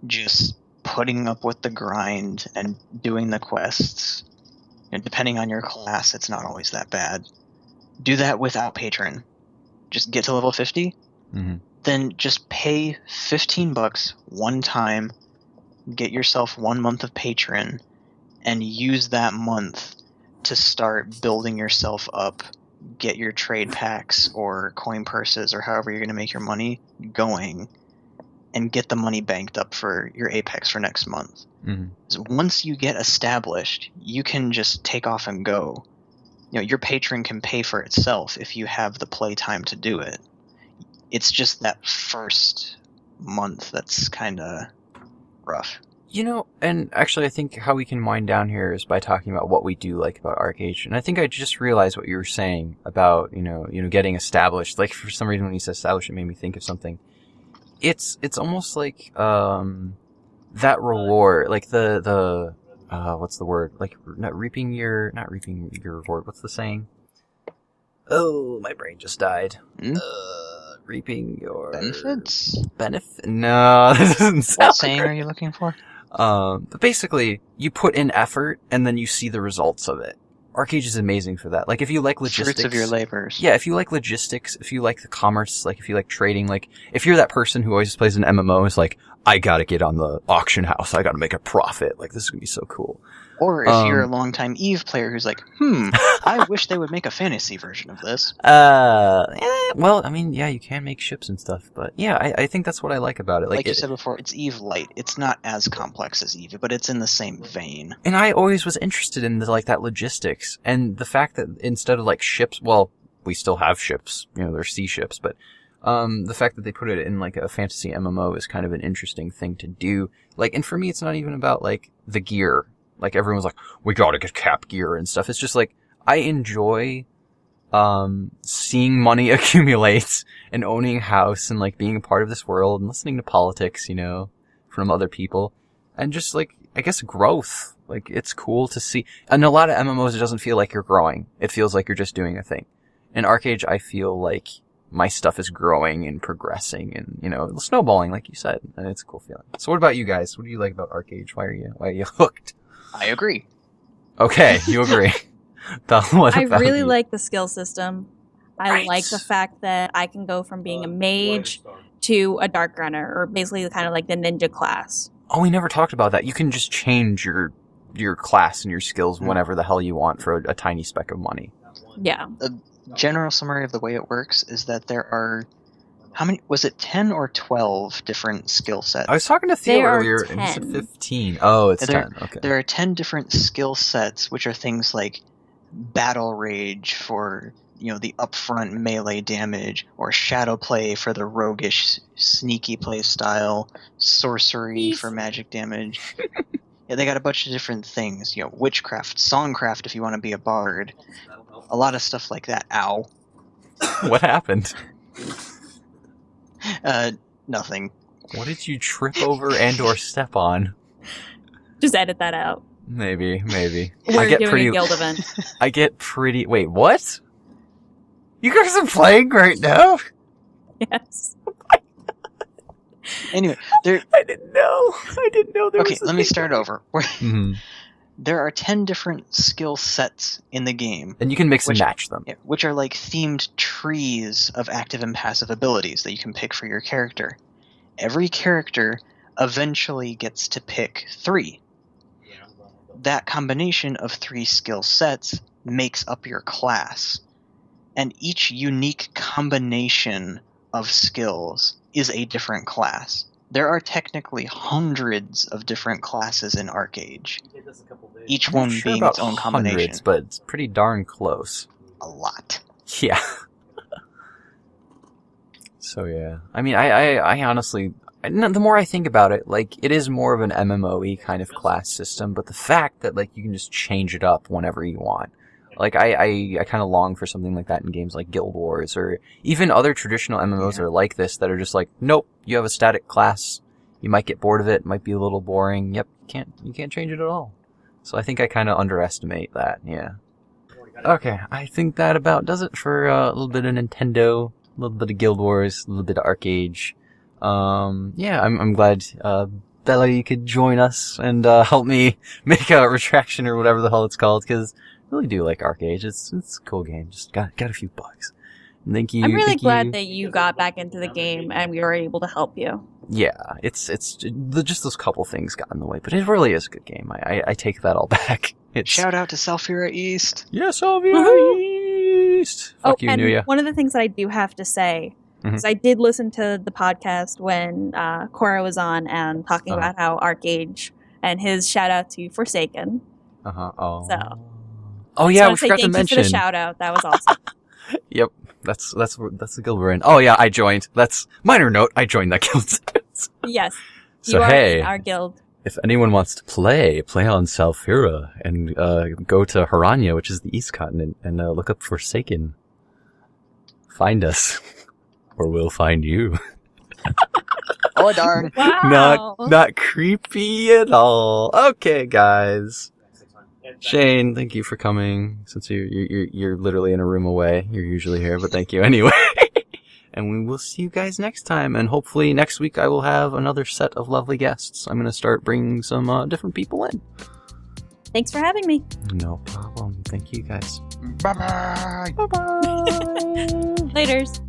just putting up with the grind and doing the quests. Depending on your class, it's not always that bad. Do that without patron. Just get to level 50, then just pay $15 one time, get yourself 1 month of patron, and use that month to start building yourself up, get your trade packs or coin purses or however you're going to make your money going, and get the money banked up for your Apex for next month. So once you get established, you can just take off and go. Your patron can pay for itself if you have the play time to do it. It's just that first month that's kind of rough. And actually I think how we can wind down here is by talking about what we do like about Arche Age. And I think I just realized what you were saying about, getting established. Like, for some reason when you said established, it made me think of something. It's almost like, that reward, like the what's the word? Like, not reaping your reward. What's the saying? Oh, my brain just died. Reaping your benefits? No, that doesn't sound What saying are you looking for? But basically, you put in effort, and then you see the results of it. Arche Age is amazing for that. Like, if you like logistics... Fruits of your labors. Yeah, if you like logistics, if you like the commerce, like, if you like trading, like, if you're that person who always plays an MMO, is like, I gotta get on the auction house, I gotta make a profit, like, this is gonna be so cool. Or if you're a longtime EVE player who's like, I wish they would make a fantasy version of this. Well, I mean, yeah, you can make ships and stuff, but yeah, I think that's what I like about it. Like you said before, it's EVE Light. It's not as complex as EVE, but it's in the same vein. And I always was interested in like that logistics, and the fact that instead of like ships, well, we still have ships, you know, they're sea ships, but the fact that they put it in like a fantasy MMO is kind of an interesting thing to do. Like, and for me, it's not even about like the gear. Like, everyone's like, we gotta get cap gear and stuff. It's just like, I enjoy, seeing money accumulate and owning a house and like being a part of this world and listening to politics, you know, from other people. And just like, I guess growth. Like, it's cool to see. And a lot of MMOs, it doesn't feel like you're growing. It feels like you're just doing a thing. In Arche Age, I feel like my stuff is growing and progressing and, you know, snowballing, like you said. And it's a cool feeling. So what about you guys? What do you like about Arche Age? Why are you hooked? I agree. Okay, you agree. I really like the skill system. I Right. like the fact that I can go from being a mage to a dark runner, or basically kind of like the ninja class. Oh, we never talked about that. You can just change your class and your skills whenever the hell you want for a tiny speck of money. Yeah. The general summary of the way it works is that there are, how many, was it 10 or 12 different skill sets? I was talking to Theo There are earlier, and he said 10. 15. Oh, it's There- 10. Okay. There are 10 different skill sets, which are things like battle rage for, you know, the upfront melee damage, or shadow play for the roguish, sneaky play style, sorcery Beef. for magic damage. Yeah, they got a bunch of different things. You know, witchcraft, songcraft if you want to be a bard. A lot of stuff like that. Ow. What happened? Nothing. What did you trip over and or step on? Just edit that out. Maybe. We're doing a guild event. I get pretty... Wait, what? You guys are playing right now? Yes. Anyway, I didn't know there okay, was a let me thing. start over. Mhm. There are 10 different skill sets in the game, And you can mix and Which- match them. which are like themed trees of active and passive abilities that you can pick for your character. Every character eventually gets to pick 3. That combination of 3 skill sets makes up your class. And each unique combination of skills is a different class. There are technically hundreds of different classes in Arche Age, each I'm not one sure being about its own combination. hundreds, but it's pretty darn close. A lot. Yeah. So yeah, I mean, I honestly, the more I think about it, like, it is more of an MMO-y kind of class system, but the fact that, like, you can just change it up whenever you want. Like, I kind of long for something like that in games like Guild Wars, or even other traditional MMOs that are like this, that are just like, nope, you have a static class, you might get bored of it might be a little boring, yep, you can't change it at all. So I think I kind of underestimate that, yeah. Okay, I think that about does it for a little bit of Nintendo, a little bit of Guild Wars, a little bit of Arche Age. Yeah, I'm glad, Bella, you could join us and, help me make a retraction or whatever the hell it's called, because I really do like Arche Age. It's a cool game. Just got a few bugs. And thank you. I'm really thank glad you. that you got back into the game and we were able to help you. Yeah, it's just those couple things got in the way, but it really is a good game. I take that all back. It's Shout out to Salfira East. yes, Soviet Woohoo! East. Fuck you, and Nuya. one of the things that I do have to say is I did listen to the podcast when Cora was on and talking about how Arche Age, and his shout out to Forsaken. Oh. So- Oh yeah, so I we wanna say forgot to thank mention. you for the shout out. That was awesome. Yep, that's the guild we're in. Oh yeah, I joined. That's minor note. I joined that guild. Yes. So you are hey, in our guild. if anyone wants to play on Salfira and go to Harania, which is the East Continent, and look up Forsaken. Find us, or we'll find you. Oh darn. Wow. Not creepy at all. Okay, guys. Shane, thank you for coming. Since you're literally in a room away, you're usually here, but thank you anyway. And we will see you guys next time. And hopefully next week I will have another set of lovely guests. I'm going to start bringing some different people in. Thanks for having me. No problem. Thank you, guys. Bye-bye. Bye-bye. Laters.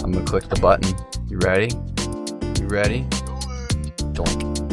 I'm gonna click the button. You ready? You ready? Doink.